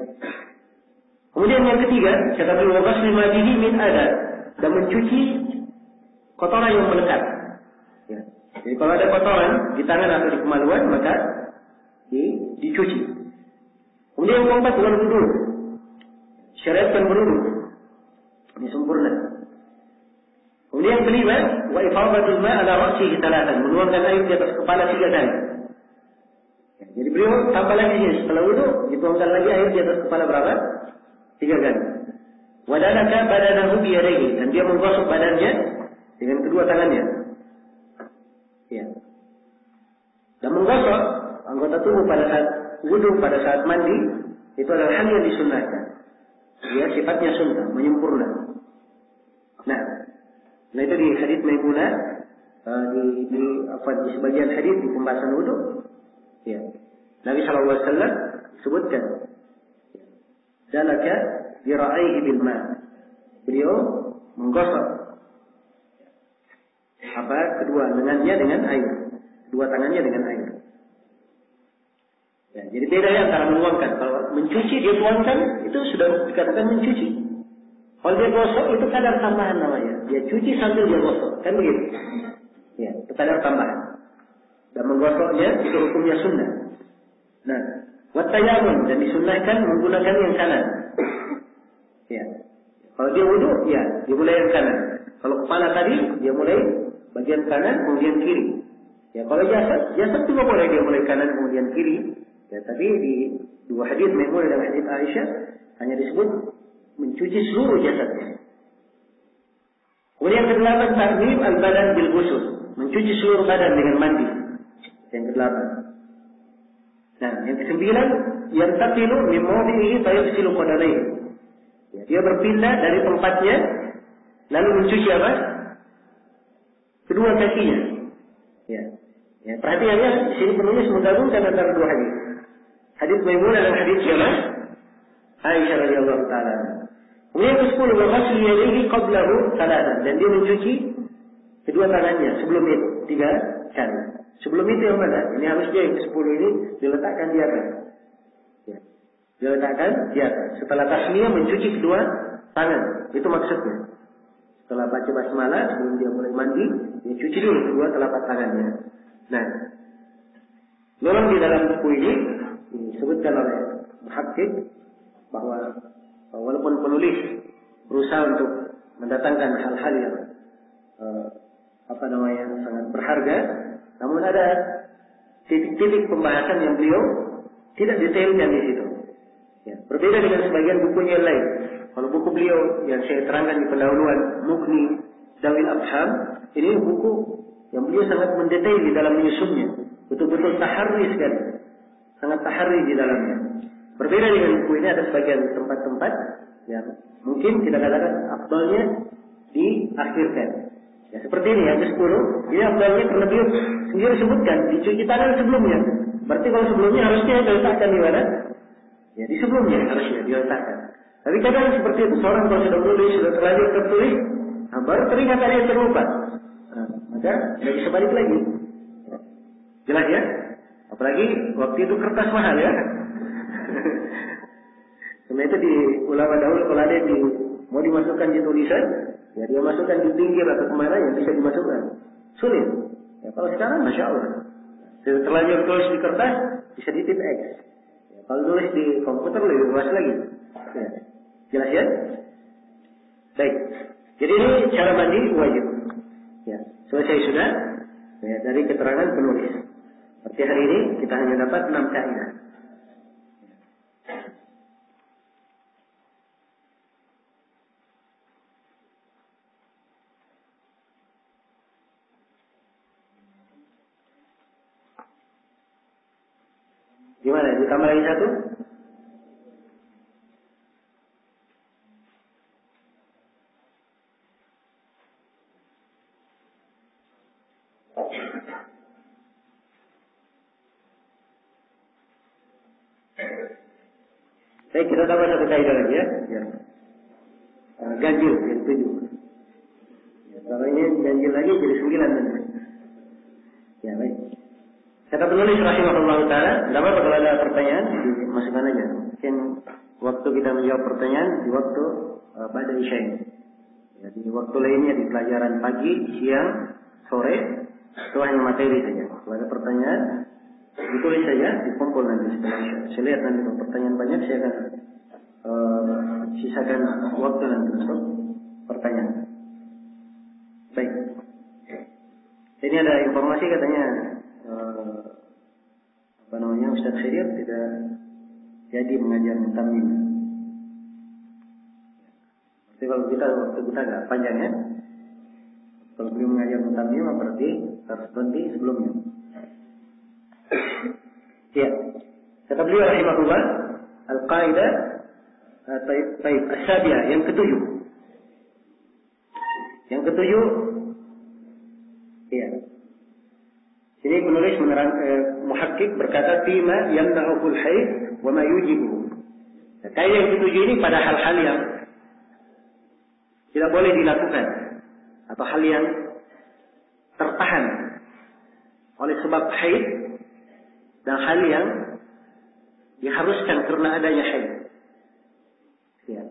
Kemudian yang ketiga, kata beliau ghaslu ma bihi min adab, dan mencuci kotoran yang melekat. Ya. Jadi kalau ada kotoran di tangan atau di kemaluan, maka dicuci. Kemudian yang keempat, wal wudu. Syariatkan berwudu. Ini sempurna. Kemudian yang kelima, wa ifadatul ma' ala ra'sihi thalathan, menuangkan air di atas kepala 3 kali. Ya, jadi beliau tambah lagi setelah wudu, dituangkan lagi air di atas kepala berapa? 3 kali. Wa dalaka badanahu bi yadayhi, dan dia menggosok badannya dengan kedua tangannya. Ya. Dan menggosok anggota tubuh pada saat wudu, pada saat mandi, itu adalah hal yang disunnahkan. Ya, sifatnya sunnah, menyempurna. Nah itu di hadits Maimunah, di sebagian hadits di pembahasan wudu, ya, Nabi SAW sebutkan, dalaka dira'aihi bil ma'. Beliau menggosok kedua lengannya dengan air, kedua tangannya dengan air. Ya, jadi bedanya antara menuangkan. Kalau mencuci dia tuangkan, itu sudah dikatakan mencuci. Kalau dia gosok itu kadar tambahan namanya. Dia cuci sambil dia gosok, kan begitu? Ya, itu kadar tambahan. Dan menggosoknya itu hukumnya sunnah. Nah, wattayamun, dan disunnahkan menggunakan yang kanan. Ya. Kalau dia wudu, ya, dia mulai yang kanan. Kalau kepala tadi, dia mulai bagian kanan, kemudian kiri. Ya, kalau jasad juga boleh dia mulai kanan, kemudian kiri. Ya, tapi di dua hadis Maimunah dan hadis Aisyah hanya disebut mencuci seluruh jasadnya. Kemudian yang kedelapan, tarmim al-badan bil ghusl, mencuci seluruh badan dengan mandi. Yang kedelapan. Nah, yang kesembilan, yantaqilu min mawdi'ihi fa yaghsilu qadamaihi. Ya, dia berpindah dari tempatnya lalu mencuci apa? Kedua kakinya. Ya. Ya, perhatian ya, di sini penulis menggabungkan antara dua hadis. Hadis Maimunah dan hadis Aisyah radhiyallahu taala. Kemudian ke-10, wa ghaslu yadayhi qablahu thalathan, dan dia mencuci kedua tangannya sebelum itu 3 kali. Sebelum itu yang mana? Ini harusnya yang ke-10 ini diletakkan di atas. Ya. Diletakkan di atas. Setelah tasmiyah mencuci kedua tangan. Itu maksudnya. Setelah baca basmalah sebelum dia mulai mandi, dia cuci dulu kedua telapak tangannya. Nah, memang di dalam buku ini disebutkan oleh Muhakkik bahwa walaupun penulis berusaha untuk mendatangkan hal-hal yang sangat berharga, namun ada titik-titik pembahasan yang beliau tidak detailkan di situ. Ya, berbeda dengan sebagian bukunya yang lain. Kalau buku beliau yang saya terangkan di pendahuluan, Mughni Dawil Abham, ini buku yang beliau sangat mendetail di dalam menyusunnya. Betul-betul taharri sekali. Sangat taharri di dalamnya. Berbeda dengan buku ini, ada sebagian tempat-tempat yang mungkin kita katakan afdalnya diakhirkan. Ya, seperti ini yang ke-10, ini afdalnya karena beliau sendiri sebutkan dicuci tangan sebelumnya. Berarti kalau sebelumnya harusnya diletakkan di mana? Ya, di sebelumnya harusnya diletakkan. Tapi kadang seperti itu, seorang kalau sudah menulis, sudah terlanjur tertulis, baru teringat ada yang terlupa. Maka tidak bisa balik lagi. Jelas ya? Apalagi waktu itu kertas mahal ya. Karena itu di ulama dahulu kalau ada mau dimasukkan di tulisan, ya dia masukkan di pinggir atau kemana yang bisa dimasukkan. Sulit. Ya, kalau sekarang Masya Allah. Sudah terlanjur tulis di kertas, bisa di tip X. Ya, kalau tulis di komputer lebih luas lagi. Ya. Jelas ya? Baik. Jadi ini cara mandi wajib. Ya, selesai sudah ya, dari keterangan penulis. Berarti hari ini kita hanya dapat 6 kaidah. Gimana? Ditambah lagi 1? Baik, kita tambah 1 kaidah lagi ya. Ya. Ganjil, yang 7. Ya, kalau ini ganjil lagi jadi 9 nanti. Ya, baik. Kata penulis rahimahullah ta'ala, tidak apa-apa kalau ada pertanyaan, dimasukkan aja. Mungkin waktu kita menjawab pertanyaan di waktu pada isya ini. Ya, di waktu lainnya di pelajaran pagi, siang, sore, itu hanya materi saja. Kalau ada pertanyaan, ditulis saja, dikumpul nanti setelah isya. Saya lihat nanti kalau pertanyaan banyak, saya akan sisakan waktu nanti untuk pertanyaan. Baik. Ini ada informasi katanya Ustaz Khidir tidak jadi mengajar mutamim. Jadi kalau waktu kita agak panjang ya. Kalau beliau mengajar mutamim berarti harus berhenti sebelumnya. Ya. Kata beliau rahimahullah, al-qaidah taib as-sabiah, yang ketujuh. Yang ketujuh, ya. Sini penulis Muhakkik berkata fima yamna'ul haid wa ma yujibu. Kaidah yang ketujuh ini pada hal-hal yang tidak boleh dilakukan atau hal yang tertahan oleh sebab haid dan hal yang diharuskan karena adanya haid. Ya.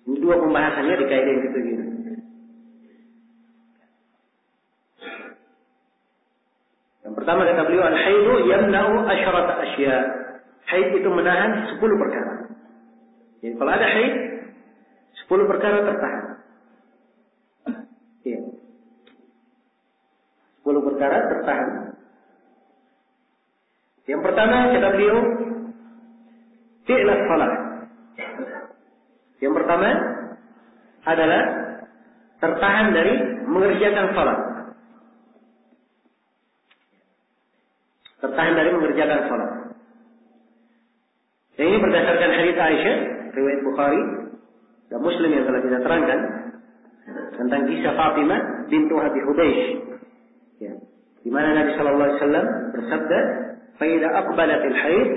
Ini dua pembahasannya di kaidah yang ketujuh ini. Pertama kata beliau, al-haidu yamna'u asyrata asya. Haid itu menahan 10 perkara. Jadi kalau ada haid, 10 perkara tertahan. Iya. 10 perkara tertahan. Yang pertama kata beliau, fi'las salat. Yang pertama adalah tertahan dari mengerjakan salat. Tertahan dari mengerjakan salat. Dan ini berdasarkan hadits Aisyah, riwayat Bukhari dan Muslim yang telah kita terangkan tentang kisah Fatimah bintu Abi Hubeish. Ya. Di mana Nabi sallallahu alaihi wasallam bersabda, "Fa idza aqbalatil haid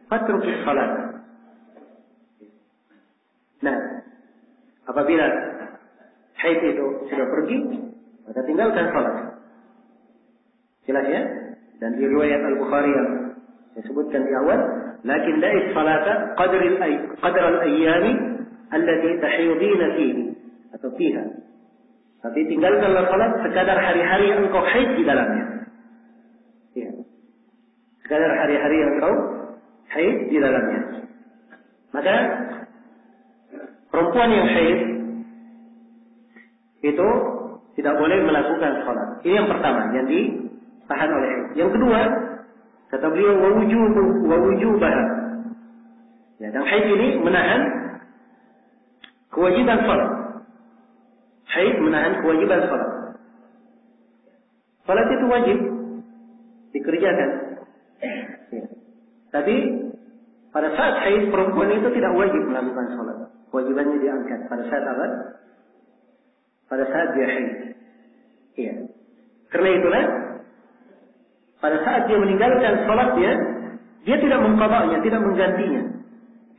fatrukis salat." Nah, apabila haid itu sudah pergi, maka tinggalkan salat. Jelas ya? Dan di riwayat Al-Bukhari yang saya sebutkan di awal, lakin da'is salata qadra al-ayyami allati tahidina fihi atau fiha. Tapi tinggalkanlah salat sekadar hari-hari yang engkau haid di dalamnya. Ya. Sekadar hari-hari yang engkau haid di dalamnya. Maka perempuan yang haid itu tidak boleh melakukan salat. Ini yang pertama, yang ditahan oleh haid. Yang kedua, kata beliau wa wujubah. Ya, dan haid ini menahan kewajiban salat. Haid menahan kewajiban salat. Salat itu wajib dikerjakan. Ya. Tapi pada saat haid perempuan itu tidak wajib melakukan salat. Kewajibannya diangkat pada saat apa? Pada saat dia haid. Iya. Karena itulah pada saat dia meninggalkan salatnya, dia tidak mengqadanya, tidak menggantinya.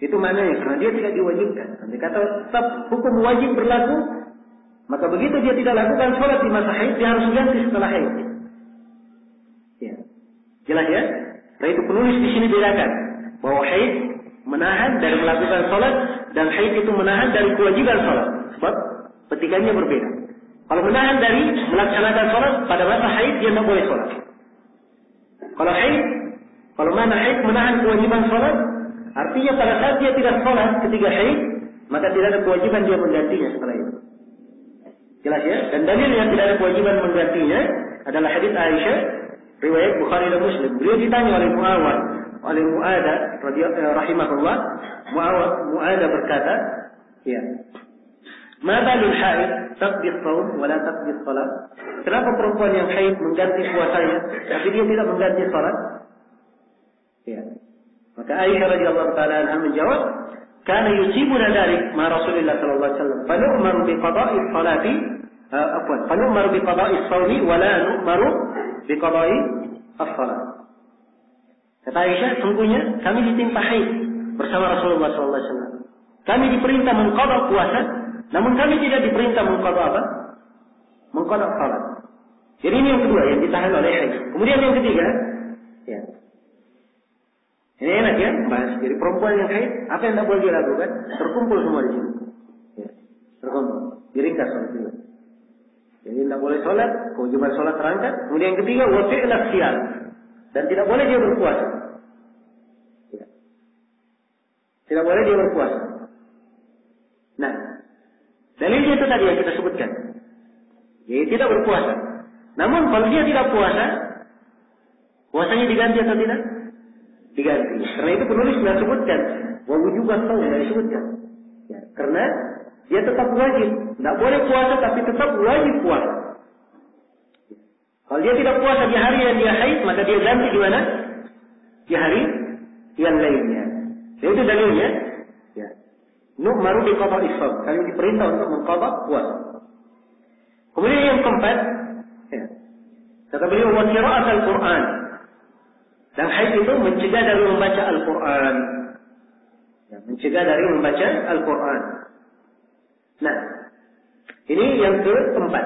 Itu maknanya, karena dia tidak diwajibkan. Nanti kata tetap hukum wajib berlaku, maka begitu dia tidak lakukan salat di masa haid, dia harus ganti setelah haid. Ya. Jelas ya? Nah itu penulis di sini bedakan bahwa haid menahan dari melakukan salat dan haid itu menahan dari kewajiban salat. Sebab petikannya berbeda. Kalau menahan dari melaksanakan salat pada masa haid, dia tidak boleh salat. Kalau mana haid menahan kewajiban salat, artinya pada saat dia tidak salat ketika haid, maka tidak ada kewajiban dia menggantinya setelah itu. Jelas ya? Dan dalil yang tidak ada kewajiban menggantinya adalah hadits Aisyah, riwayat Bukhari dan Muslim. Beliau ditanya oleh Mu'adah rahimahullah. Mu'adah berkata, ya, ma balul haid taqdi shaum wa la taqdi shalat? Kenapa perempuan yang haid mengganti puasanya tapi dia tidak mengganti salat? Ya. Maka Aisyah radhiyallahu taala anha menjawab, "Kana yusibuna dzalik ma Rasulullah sallallahu alaihi wasallam. Fa nu'maru bi qada'i salati, fa nu'maru bi qada'i shaumi wa la nu'maru bi qada'i as-salat." Kata Aisyah, sungguhnya kami ditimpa haid bersama Rasulullah sallallahu alaihi wasallam. Kami diperintah mengqada puasa, namun kami tidak diperintah mengqada apa? Mengqada salat. Jadi ini yang kedua yang ditahan oleh haid. Kemudian yang ketiga, ya. Ini enak ya, bahas. Jadi perempuan yang haid, apa yang tidak boleh dilakukan? Terkumpul semua di sini. Ya. Terkumpul. Diringkas oleh itu. Jadi tidak boleh sholat, kewajiban sholat terangkat. Kemudian yang ketiga, wa fi'las siyam. Dan tidak boleh dia berpuasa. Ya. Tidak boleh dia berpuasa. Nah, dalilnya itu tadi yang kita sebutkan. Jadi tidak berpuasa. Namun kalau dia tidak puasa, puasanya diganti atau tidak? Diganti. Karena itu penulis sudah sebutkan, wa wujuban shaum sudah disebutkan. Ya, karena dia tetap wajib. Tidak boleh puasa tapi tetap wajib puasa. Kalau dia tidak puasa di hari yang dia haid, maka dia ganti di mana? Di hari yang lainnya. Jadi itu dalilnya. Ya. Nu'maru bi qada'i shaum. Kami diperintah untuk mengqada puasa. Kemudian yang keempat, ya. Kata beliau, wa qira'at al-Qur'an. Dan haid itu mencegah dari membaca Al-Quran. Ya, mencegah dari membaca Al-Quran. Nah, ini yang keempat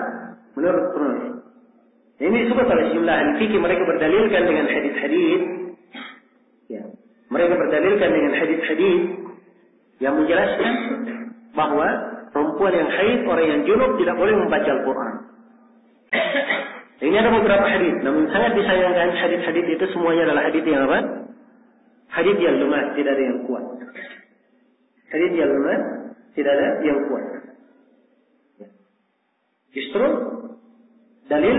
menurut penulis. Ini disebut oleh sejumlah ahli fikih, mereka berdalilkan dengan hadis-hadis. Ya, mereka berdalilkan dengan hadis-hadis yang menjelaskan bahwa perempuan yang haid, orang yang junub tidak boleh membaca Al-Quran. Ini ada beberapa hadis, namun sangat disayangkan hadis-hadis itu semuanya adalah hadis yang apa? Hadis yang lemah, tidak ada yang kuat. Hadis yang lemah, tidak ada yang kuat. Justru dalil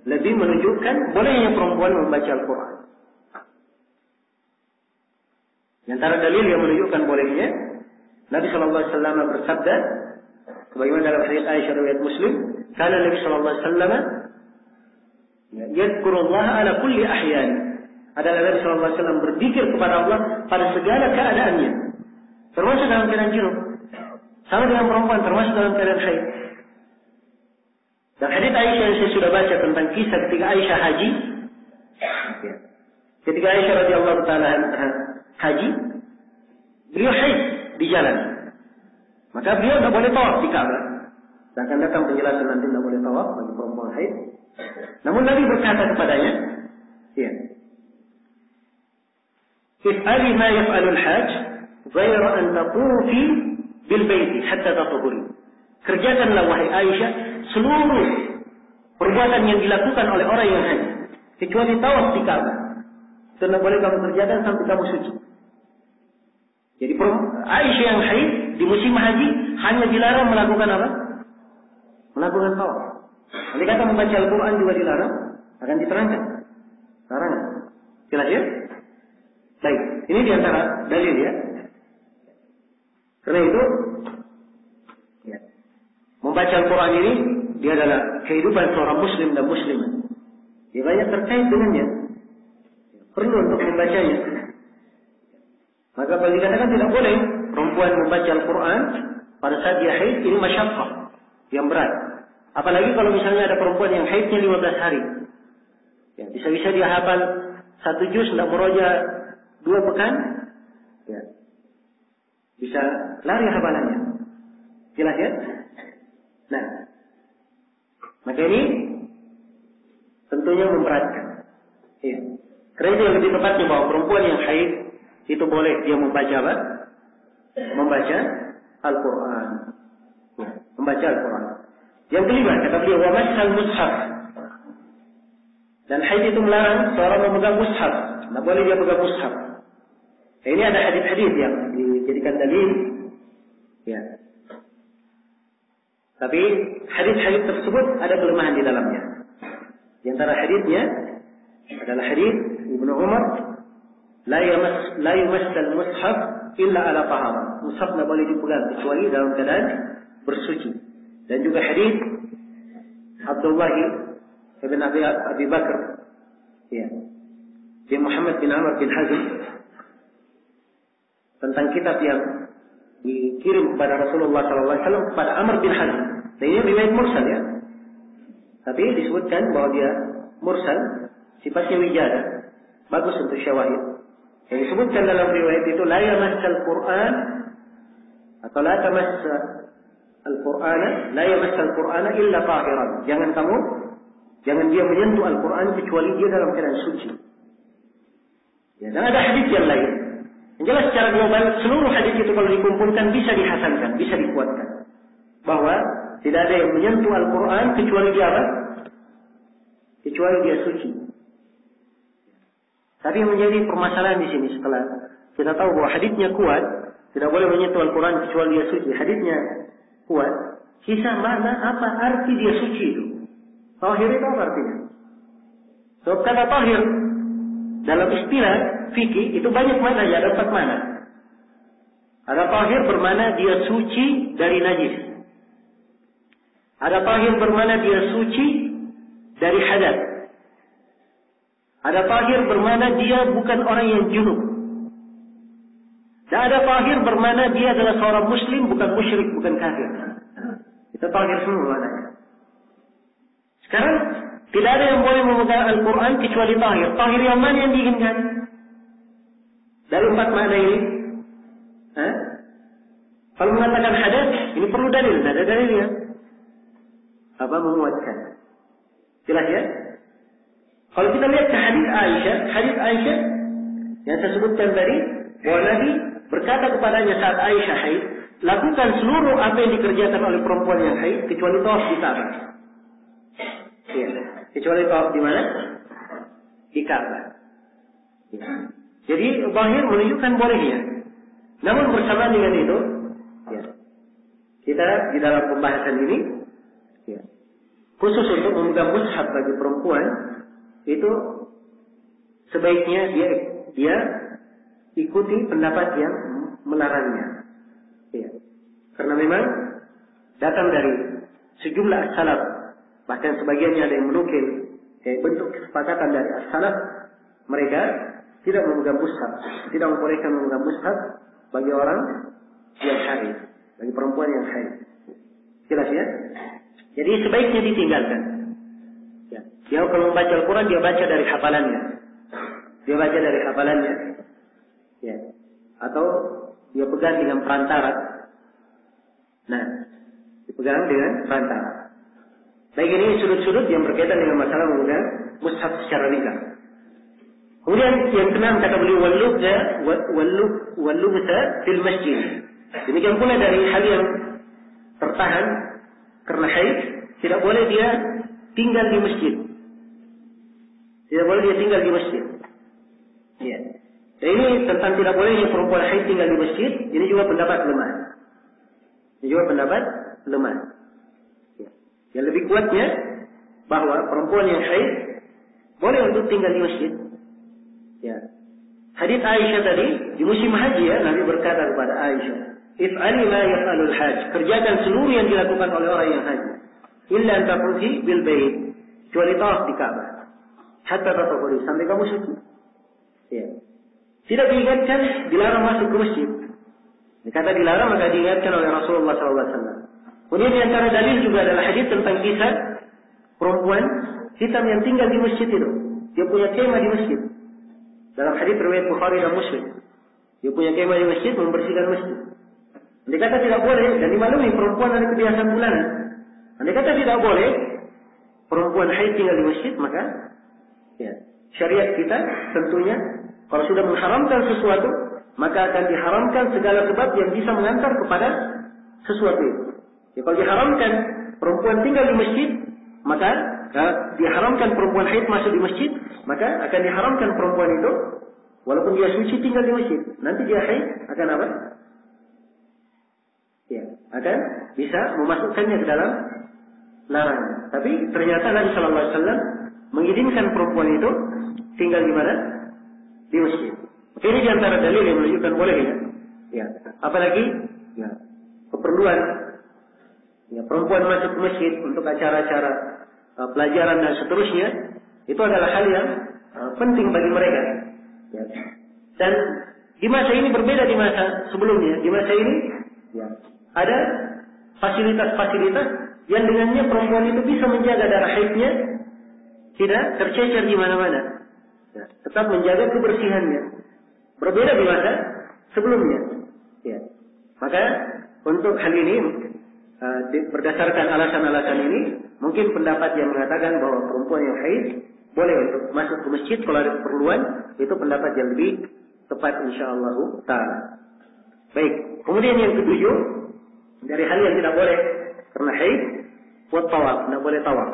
lebih menunjukkan bolehnya perempuan membaca Al-Quran. Di antara dalil yang menunjukkan bolehnya, Nabi SAW bersabda, sebagaimana dalam hadis Aisyah riwayat Muslim, karena Nabi SAW yadhkurullah ala kulli ahyan. Adalah Nabi SAW berzikir kepada Allah pada segala keadaannya, termasuk dalam keadaan junub, sama dengan perempuan, termasuk dalam keadaan haid. Dan hadis Aisyah yang saya sudah baca tentang kisah ketika Aisyah haji, ketika Aisyah radhiyallahu taala haji, beliau haid di jalan, maka beliau tidak boleh tawaf di Ka'bah. Dan akan datang penjelasan nanti tidak boleh tawaf bagi perempuan haid. Namun Nabi berkata kepadanya, if'ali ma yaf'alul hajj ghaira an tatufi bil baiti hatta tatuhuri. Kerjakanlah wahai Aisyah seluruh perbuatan yang dilakukan oleh orang yang haji, kecuali tawaf di Ka'bah. Itu tidak boleh kamu kerjakan sampai kamu suci. Jadi Aisyah yang haid di musim haji hanya dilarang melakukan apa? Melakukan tawaf. Oleh kata membaca Al-Quran juga dilarang, akan diterangkan. Larangan. Jelas ya? Baik, ini diantara dalil ya. Karena itu, ya, membaca Al-Quran ini dia adalah kehidupan seorang muslim dan muslimah. Dia banyak terkait dengannya. Perlu untuk membacanya. Maka kalau dikatakan tidak boleh perempuan membaca Al-Quran pada saat dia haid, ini masyaqqah yang berat. Apalagi kalau misalnya ada perempuan yang haidnya 15 hari. Ya, bisa-bisa dia hafal 1 juz, tidak meroja 2 pekan. Ya. Bisa lari hafalannya. Jelas ya? Nah, maka ini tentunya memberatkan. Ya. Karena itu yang lebih tepatnya bahwa perempuan yang haid itu boleh dia membaca apa? Membaca Al-Quran. Ya, membaca Al-Quran. Yang kelima, kata beliau, wa mashal mushaf. Dan haid itu melarang seorang memegang mushaf. Tidak boleh dia pegang mushaf. Nah, ini ada hadis-hadis yang dijadikan dalil. Ya. Tapi hadis-hadis tersebut ada kelemahan di dalamnya. Di antara hadisnya adalah hadis Ibnu Umar, la yumassal mushaf illa ala tahara. Mushaf tidak boleh dipegang kecuali dalam keadaan bersuci. Dan juga hadis Abdullah bin Abi Bakar, ya, bin Muhammad bin Amr bin Hazm tentang kitab yang dikirim kepada Rasulullah SAW kepada Amr bin Hazm. Dan ini riwayat mursal ya, tapi disebutkan bahwa dia mursal, sifatnya wijada, bagus untuk syawahid. Yang disebutkan dalam riwayat itu la yamassal Quran atau la tamassa Al-Qur'ana, la yamassal Qur'ana illa tahiran. Jangan dia menyentuh Al-Quran kecuali dia dalam keadaan suci. Ya, dan ada hadis yang lain. Yang jelas secara global seluruh hadis itu kalau dikumpulkan bisa dihasankan, bisa dikuatkan. Bahwa tidak ada yang menyentuh Al-Quran kecuali dia apa? Kecuali dia suci. Tapi yang menjadi permasalahan di sini setelah kita tahu bahwa hadisnya kuat, tidak boleh menyentuh Al-Quran kecuali dia suci. Hadisnya kuat, kisah mana apa arti dia suci itu? Tahir itu apa artinya? So, kata tahir dalam istilah fikih itu banyak makna, ada 4 makna. Ada tahir bermakna dia suci dari najis. Ada tahir bermakna dia suci dari hadas. Ada tahir bermakna dia bukan orang yang junub. Dan ada tahir bermakna dia adalah seorang muslim, bukan musyrik, bukan kafir. Itu tahir semua maknanya. Sekarang tidak ada yang boleh memegang Al-Quran kecuali tahir. Tahir yang mana yang diinginkan? Dari 4 makna ini. Kalau mengatakan hadas, ini perlu dalil. Tidak ada dalilnya. Apa menguatkan? Jelas ya? Kalau kita lihat ke hadis Aisyah yang saya sebutkan tadi, bahwa Nabi berkata kepadanya saat Aisyah haid, lakukan seluruh apa yang dikerjakan oleh perempuan yang haid kecuali tawaf di Ka'bah. Ya. Kecuali tawaf di mana? Di Ka'bah. Ya. Jadi zahir menunjukkan bolehnya. Namun bersamaan dengan itu, ya, kita di dalam pembahasan ini, ya, khusus untuk memegang mushaf bagi perempuan itu sebaiknya dia ikuti pendapat yang melarangnya. Ya. Karena memang datang dari sejumlah as-salaf, bahkan sebagiannya ada yang menukil bentuk kesepakatan dari as-salaf, mereka tidak memegang mushaf, tidak membolehkan memegang mushaf bagi orang yang haid, bagi perempuan yang haid. Jelas ya? Jadi sebaiknya ditinggalkan. Ya. Dia kalau membaca Al-Quran dia baca dari hafalannya. Dia baca dari hafalannya. Ya. Atau dia pegang dengan perantara. Nah, dipegang dengan perantara. Baik, ini sudut-sudut yang berkaitan dengan masalah memegang mushaf secara lisan. Kemudian yang keenam kata beliau wallubsa fil masjid. Demikian pula dari hal yang tertahan karena haid, tidak boleh dia tinggal di masjid. Tidak boleh dia tinggal di masjid. Ya. Dan ini tentang tidak bolehnya perempuan haid tinggal di masjid, ini juga pendapat lemah. Ini juga pendapat lemah. Ya. Yang lebih kuatnya bahwa perempuan yang haid boleh untuk tinggal di masjid. Ya. Hadits Aisyah tadi di musim haji ya, Nabi berkata kepada Aisyah, "If'ali ma yaf'alul hajj." Kerjakan seluruh yang dilakukan oleh orang yang haji. Illa an taqufi bil bait. Kecuali tawaf di Ka'bah. Hatta tatahuri, sampai kamu suci. Ya. Tidak diingatkan dilarang masuk ke masjid. Dikata dilarang maka diingatkan oleh Rasulullah SAW. Kemudian di antara dalil juga adalah hadis tentang kisah perempuan hitam yang tinggal di masjid itu. Dia punya kemah di masjid. Dalam hadis riwayat Bukhari dan Muslim, dia punya kemah di masjid, membersihkan masjid. Andai kata tidak boleh, dan dimaklumi perempuan ada kebiasaan bulanan. Andai kata tidak boleh perempuan haid tinggal di masjid, maka ya, syariat kita tentunya kalau sudah mengharamkan sesuatu, maka akan diharamkan segala sebab yang bisa mengantar kepada sesuatu itu. Ya, kalau diharamkan perempuan tinggal di masjid, maka diharamkan perempuan haid masuk di masjid, maka akan diharamkan perempuan itu walaupun dia suci tinggal di masjid. Nanti dia haid akan apa? Ya, akan bisa memasukkannya ke dalam larangan. Tapi ternyata Nabi Sallallahu Alaihi Wasallam mengizinkan perempuan itu tinggal di mana? Di masjid. Ini di antara dalil yang menunjukkan bolehnya. Ya, apalagi ya, keperluan ya, perempuan masuk ke masjid untuk acara-acara pelajaran dan seterusnya, itu adalah hal yang penting bagi mereka. Ya. Dan di masa ini berbeda di masa sebelumnya. Di masa ini ya, ada fasilitas-fasilitas yang dengannya perempuan itu bisa menjaga darah haidnya tidak tercecer di mana-mana. Ya. Tetap menjaga kebersihannya. Berbeda di masa sebelumnya. Ya. Maka untuk hal ini berdasarkan alasan-alasan ini, mungkin pendapat yang mengatakan bahwa perempuan yang haid boleh untuk masuk ke masjid kalau ada keperluan, itu pendapat yang lebih tepat insyaallah ta'ala. Baik, kemudian yang ketujuh, dari hal yang tidak boleh karena haid, buat tawaf, tidak boleh tawaf.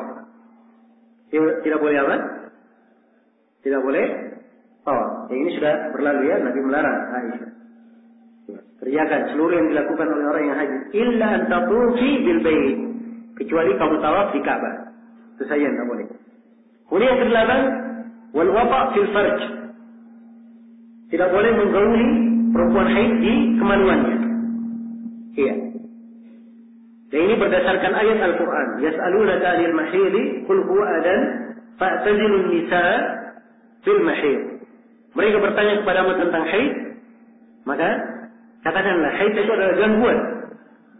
Tidak boleh apa? Tidak boleh tawaf. Yang ini sudah berlalu ya, Nabi melarang Aisyah. Kerjakan seluruh yang dilakukan oleh orang yang haji. Illa an taqufi bil bait. Kecuali kamu tawaf di Ka'bah. Itu saja yang tidak boleh. Kemudian yang kedelapan, wal wata' fil farj. Tidak boleh menggauli perempuan haid di kemaluannya. Iya. Dan ini berdasarkan ayat Al-Quran. Yas'alunaka 'anil mahidi qul huwa adan fa'tazilun nisaa fil mahid. Mereka bertanya kepadamu tentang haid, maka katakanlah haid itu adalah gangguan.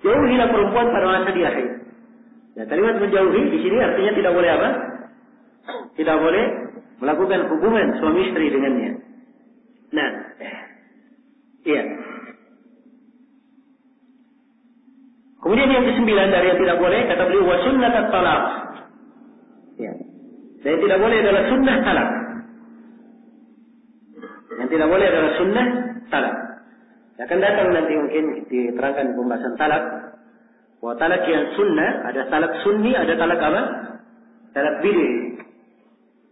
Jauhilah perempuan pada masa dia haid. Ya, kalimat menjauhi di sini artinya tidak boleh apa? Tidak boleh melakukan hubungan suami istri dengannya. Nah, iya. Kemudian yang kesembilan dari yang tidak boleh, kata beliau wa sunnat at-talaq. Ya. Dan yang tidak boleh adalah sunnah talak. Yang tidak boleh adalah sunnah talak. Akan datang nanti mungkin diterangkan di pembahasan talak. Bahwa talak yang sunnah, ada talak sunni, ada talak apa? talak bid'ah.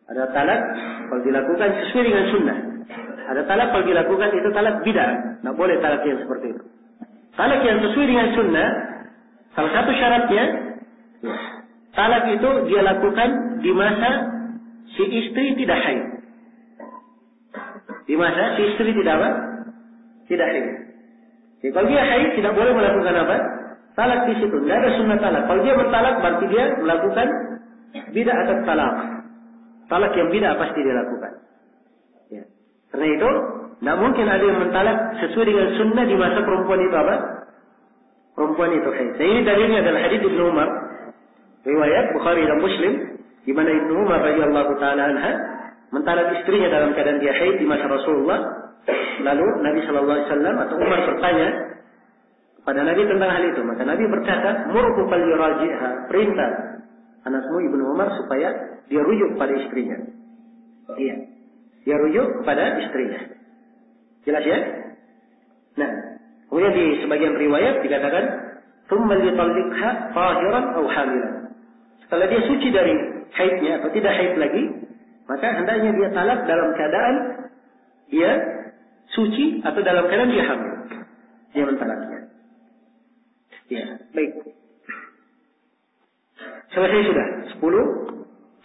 Ada talak kalau dilakukan sesuai dengan sunnah. Ada talak kalau dilakukan itu talak bid'ah. Tidak boleh talak yang seperti itu. Talak yang sesuai dengan sunnah, salah satu syaratnya, talak itu dia lakukan di masa si istri tidak haid. Di masa si istri tidak apa? Tidak haid. Jadi kalau dia haid tidak boleh melakukan apa? Talak di situ. Tidak ada sunnah talak. Kalau dia bertalak berarti dia melakukan bid'ah atau talak. Talak yang bid'ah pasti dia lakukan. Ya. Karena itu tidak mungkin ada yang mentalak sesuai dengan sunnah di masa perempuan itu apa? Perempuan itu haid. Nah ini dalilnya adalah hadits Ibnu Umar, riwayat Bukhari dan Muslim, di mana Ibnu Umar radhiyallahu taala anha mentalak istrinya dalam keadaan dia haid di masa Rasulullah. Lalu Nabi sallallahu alaihi wasallam atau Umar bertanya kepada Nabi tentang hal itu. Maka Nabi berkata, "Murhu falyuraji'ha." Perintah anakmu Ibnu Umar supaya dia rujuk pada istrinya. Iya. Dia rujuk kepada istrinya. Jelas ya? Nah, kemudian di sebagian riwayat dikatakan, "Tsumma litalliqha tahiran aw hamilan." Setelah dia suci dari haidnya atau tidak haid lagi, maka hendaknya dia talak dalam keadaan dia suci atau dalam keadaan dia hamil. Dia mentalaknya. Ya, baik. Selesai sudah 10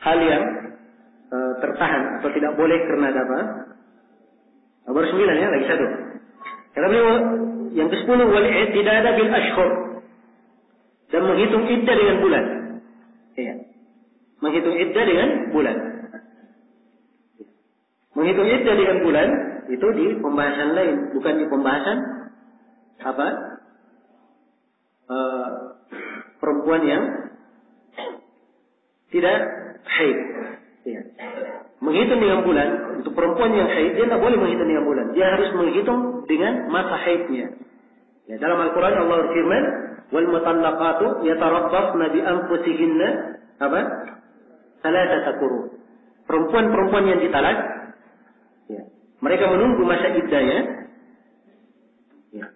hal yang tertahan atau tidak boleh karena apa? Nomor 9 ya, lagi satu. Kata beliau yang ke-10 wal i'tidada bil ashhur. Dan menghitung iddah dengan bulan. Iya. Menghitung iddah dengan bulan. Menghitung iddah dengan bulan itu di pembahasan lain, bukan di pembahasan apa? Perempuan yang tidak haid. Ya. Menghitung dengan bulan untuk perempuan yang haid dia tidak boleh menghitung dengan bulan. Dia harus menghitung dengan masa haidnya. Ya, dalam Al-Quran Allah berfirman, "Wal mutallaqatu yatarabbasna bi anfusihinna apa? Thalathata quru." Perempuan-perempuan yang ditalak, ya, mereka menunggu masa iddahnya, ya,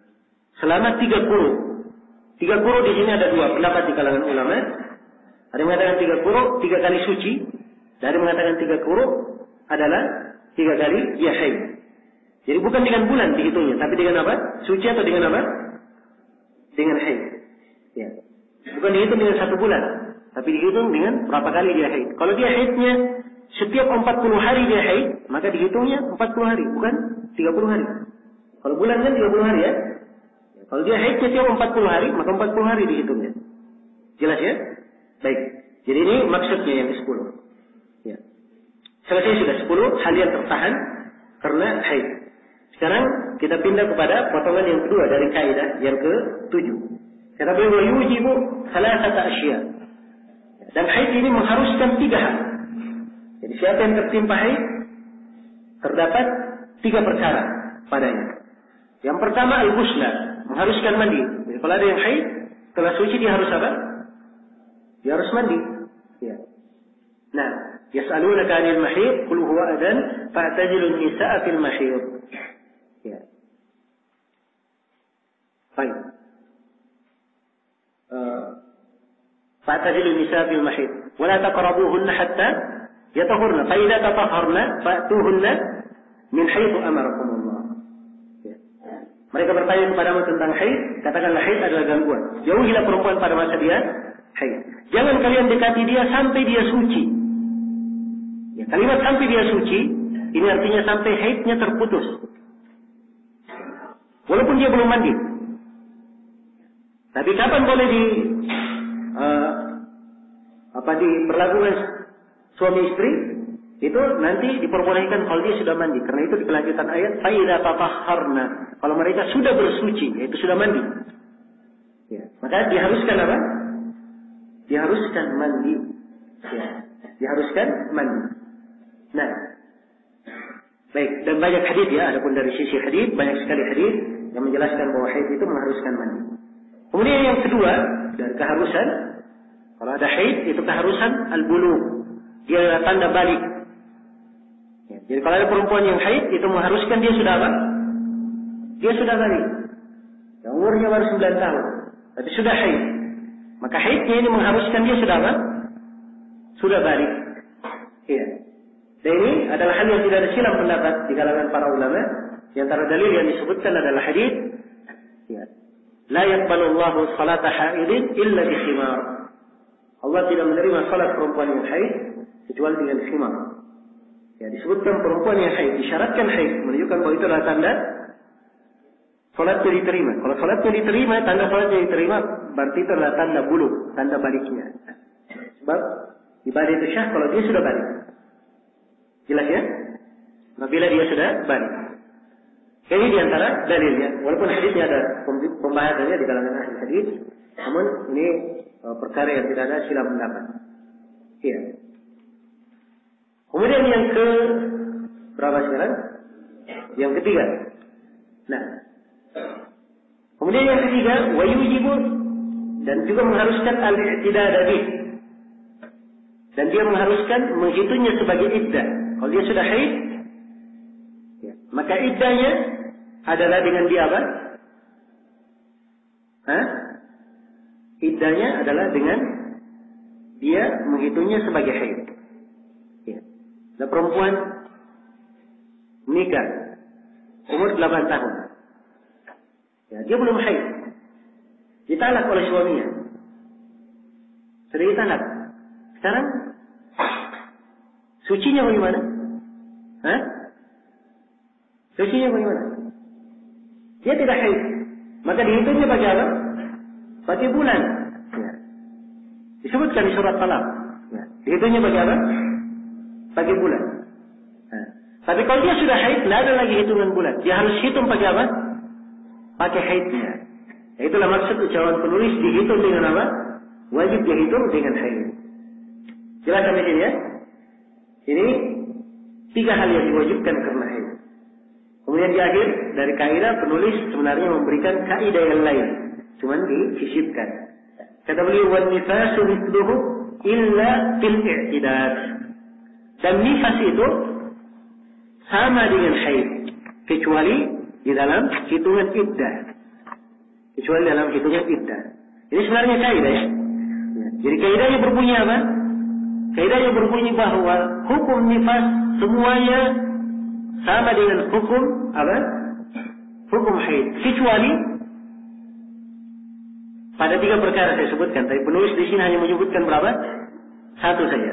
selama 3 quru. 3 quru di sini ada 2 pendapat di kalangan ulama. Ada yang mengatakan 3 quru 3 kali suci. Dari mengatakan 3 quru adalah 3 kali dia haid. Jadi bukan dengan bulan dihitungnya, tapi dengan apa? Suci atau dengan apa? Dengan haid. Ya. Bukan dihitung dengan 1 bulan, tapi dihitung dengan berapa kali dia haid. Kalau dia haidnya setiap 40 hari dia haid, maka dihitungnya 40 hari, bukan 30 hari. Kalau bulan kan 30 hari ya. Kalau dia haid setiap 40 hari, maka 40 hari dihitungnya. Jelas ya? Baik. Jadi ini maksudnya yang ke-10. Ya. Selesai sudah 10 hal yang tertahan karena haid. Sekarang kita pindah kepada potongan yang kedua dari kaidah yang ke-7. Kata beliau yujibu salasata asya. Dan haid ini mengharuskan 3 hal. Jadi siapa yang tertimpa haid terdapat 3 perkara padanya. Yang pertama al-ghusla, mengharuskan mandi. Jadi kalau ada yang haid setelah suci dia harus apa? Dia harus mandi. Ya. Nah, yas'alunaka 'anil mahid qul huwa adan fa'tazilun nisaa fil mahid. Ya. Baik. Fa'tazilun nisaa fil mahid wa la taqrabuhunna hatta yatahurna fa idza tatahharna fa'tuhunna min haitsu amarakumullah. Ya. Mereka bertanya kepadamu tentang haid, katakanlah haid adalah gangguan. Jauhilah perempuan pada masa dia haid. Jangan kalian dekati dia sampai dia suci. Ya, kalimat sampai dia suci, ini artinya sampai haidnya terputus. Walaupun dia belum mandi. Tapi kapan boleh diperlakukan suami istri? Itu nanti diperbolehkan kalau dia sudah mandi. Karena itu di kelanjutan ayat, فَإِذَا تَطَهَّرْنَا. Kalau mereka sudah bersuci, yaitu sudah mandi. Ya, maka diharuskan apa? Diharuskan mandi. Ya, diharuskan mandi. Nah, baik, dan banyak hadis ya, adapun dari sisi hadis banyak sekali hadis yang menjelaskan bahwa haid itu mengharuskan mandi. Kemudian yang kedua dari keharusan, kalau ada haid itu keharusan al-bulugh, dia adalah tanda balik. Ya, jadi kalau ada perempuan yang haid itu mengharuskan dia sudah apa? Dia sudah balik. Ya, umurnya baru 9 tahun, tapi sudah haid. Maka haidnya ini mengharuskan dia sudah apa? sudah balik. Iya. Dan ini adalah hal yang tidak ada silam pendapat di kalangan para ulama. Di antara dalil yang disebutkan adalah hadis, ya, la yaqbalullahu salata haidin illa bi khimar. Allah tidak menerima salat perempuan yang haid kecuali dengan khimar. Ya, disebutkan perempuan yang haid, disyaratkan haid, menunjukkan bahwa itu adalah tanda salatnya diterima. Kalau salatnya diterima, tanda salatnya diterima, berarti itu adalah tanda buluk, tanda baliknya. Sebab ibadah itu syah kalau dia sudah balik. Jelas ya? Apabila dia sudah balik. Ini diantara dalilnya. Walaupun hadisnya ada pembahasannya di kalangan ahli hadis, namun ini perkara yang tidak ada silam pendapat. Iya. Kemudian yang ke berapa sekarang? Yang ketiga. Nah, kemudian yang ketiga, wayujibu, dan juga mengharuskan al-i'tidad bih. Dan dia mengharuskan menghitungnya sebagai iddah. Kalau dia sudah haid, ya, maka iddahnya adalah dengan dia apa? Iddahnya adalah dengan dia menghitungnya sebagai haid. Ya. Nah, perempuan menikah umur 8 tahun. Ya, dia belum haid. Ditalak oleh suaminya. Sudah ditalak. Sekarang sucinya bagaimana? Sucinya bagaimana? Dia tidak haid. Maka dihitungnya bagi apa? Bagi bulan. Ya. Disebutkan di surat Talaq. Ya. Dihitungnya bagi apa? Bagi bulan. Tapi kalau dia sudah haid, tidak ada lagi hitungan bulan. Dia harus hitung pakai apa? Pakai haidnya. Itulah maksud ucapan penulis, dihitung dengan apa? Wajib dihitung dengan haid. Jelas sampai sini ya? Ini 3 hal yang diwajibkan karena haid. Kemudian di akhir dari kaidah penulis sebenarnya memberikan kaidah yang lain, cuman disisipkan. Kata beliau, "Wan nifasu mithluhu illa fil i'tidad." Dan nifas itu sama dengan haid, kecuali di dalam hitungan iddah. Kecuali dalam hitungan iddah. Ini sebenarnya kaidah ya. Jadi kaidahnya berbunyi apa? Kaidahnya berbunyi bahwa hukum nifas semuanya sama dengan hukum apa? Hukum haid. Kecuali pada 3 perkara saya sebutkan. Tapi penulis di sini hanya menyebutkan berapa? 1 saja.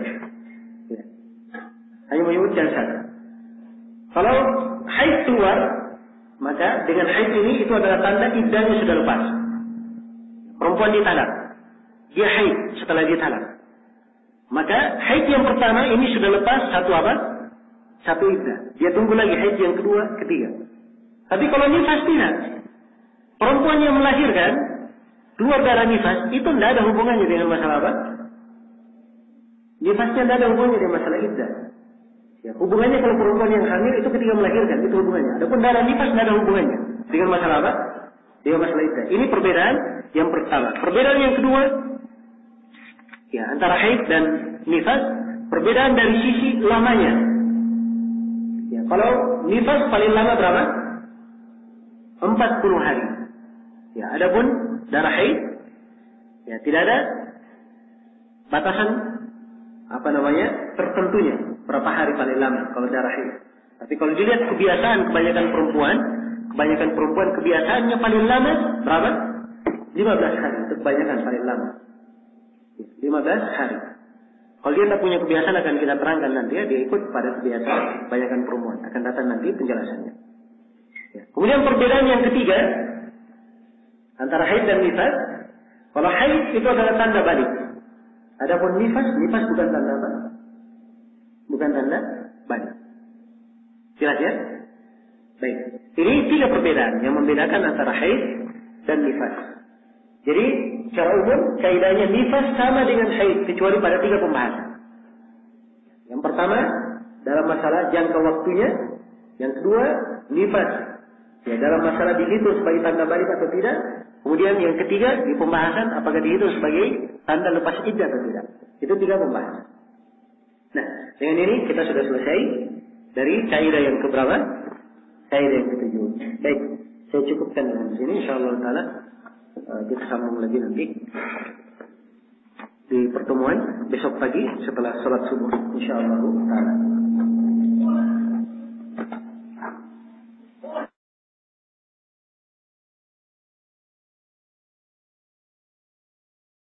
Ya. Hanya menyebutkan 1. Kalau haid keluar, maka dengan haid ini itu adalah tanda iddahnya sudah lepas. Perempuan ditalak. Dia haid setelah ditalak. Maka haid yang pertama ini sudah lepas, 1 apa? 1 iddah. Dia tunggu lagi haid yang kedua, ketiga. Tapi kalau nifas tidak. Perempuan yang melahirkan keluar darah nifas, itu tidak ada hubungannya dengan masalah apa? Nifasnya tidak ada hubungannya dengan masalah iddah. Ya, hubungannya kalau perempuan yang hamil itu ketika melahirkan, itu hubungannya. Adapun darah nifas tidak ada hubungannya dengan masalah apa? Dengan masalah iddah. Ini perbedaan yang pertama. Perbedaan yang kedua, ya, antara haid dan nifas, perbedaan dari sisi lamanya. Ya, kalau nifas paling lama berapa? 40 hari. Ya, adapun darah haid, ya, tidak ada batasan tertentunya berapa hari paling lama kalau darah haid. Tapi kalau dilihat kebiasaan kebanyakan perempuan kebiasaannya paling lama berapa? 15 hari. Itu kebanyakan paling lama. 15 hari. Kalau dia tak punya kebiasaan akan kita terangkan nanti ya, dia ikut pada kebiasaan kebanyakan perempuan. Akan datang nanti penjelasannya. Ya. Kemudian perbedaan yang ketiga antara haid dan nifas. Kalau haid itu adalah tanda balik. Adapun nifas bukan tanda apa? Bukan tanda balik. Jelas ya? Baik. Ini 3 perbedaan yang membedakan antara haid dan nifas. Jadi secara umum kaidahnya nifas sama dengan haid kecuali pada 3 pembahasan. Yang pertama dalam masalah jangka waktunya, yang kedua nifas. Ya, dalam masalah dihitung sebagai tanda balik atau tidak. Kemudian yang ketiga di pembahasan apakah dihitung sebagai tanda lepas iddah atau tidak. Itu 3 pembahasan. Nah, dengan ini kita sudah selesai dari kaidah yang keberapa? Kaidah yang ke-7. Baik, saya cukupkan dengan sini. Insyaallah taala kita sambung lagi nanti di pertemuan besok pagi setelah sholat subuh, insyaallah.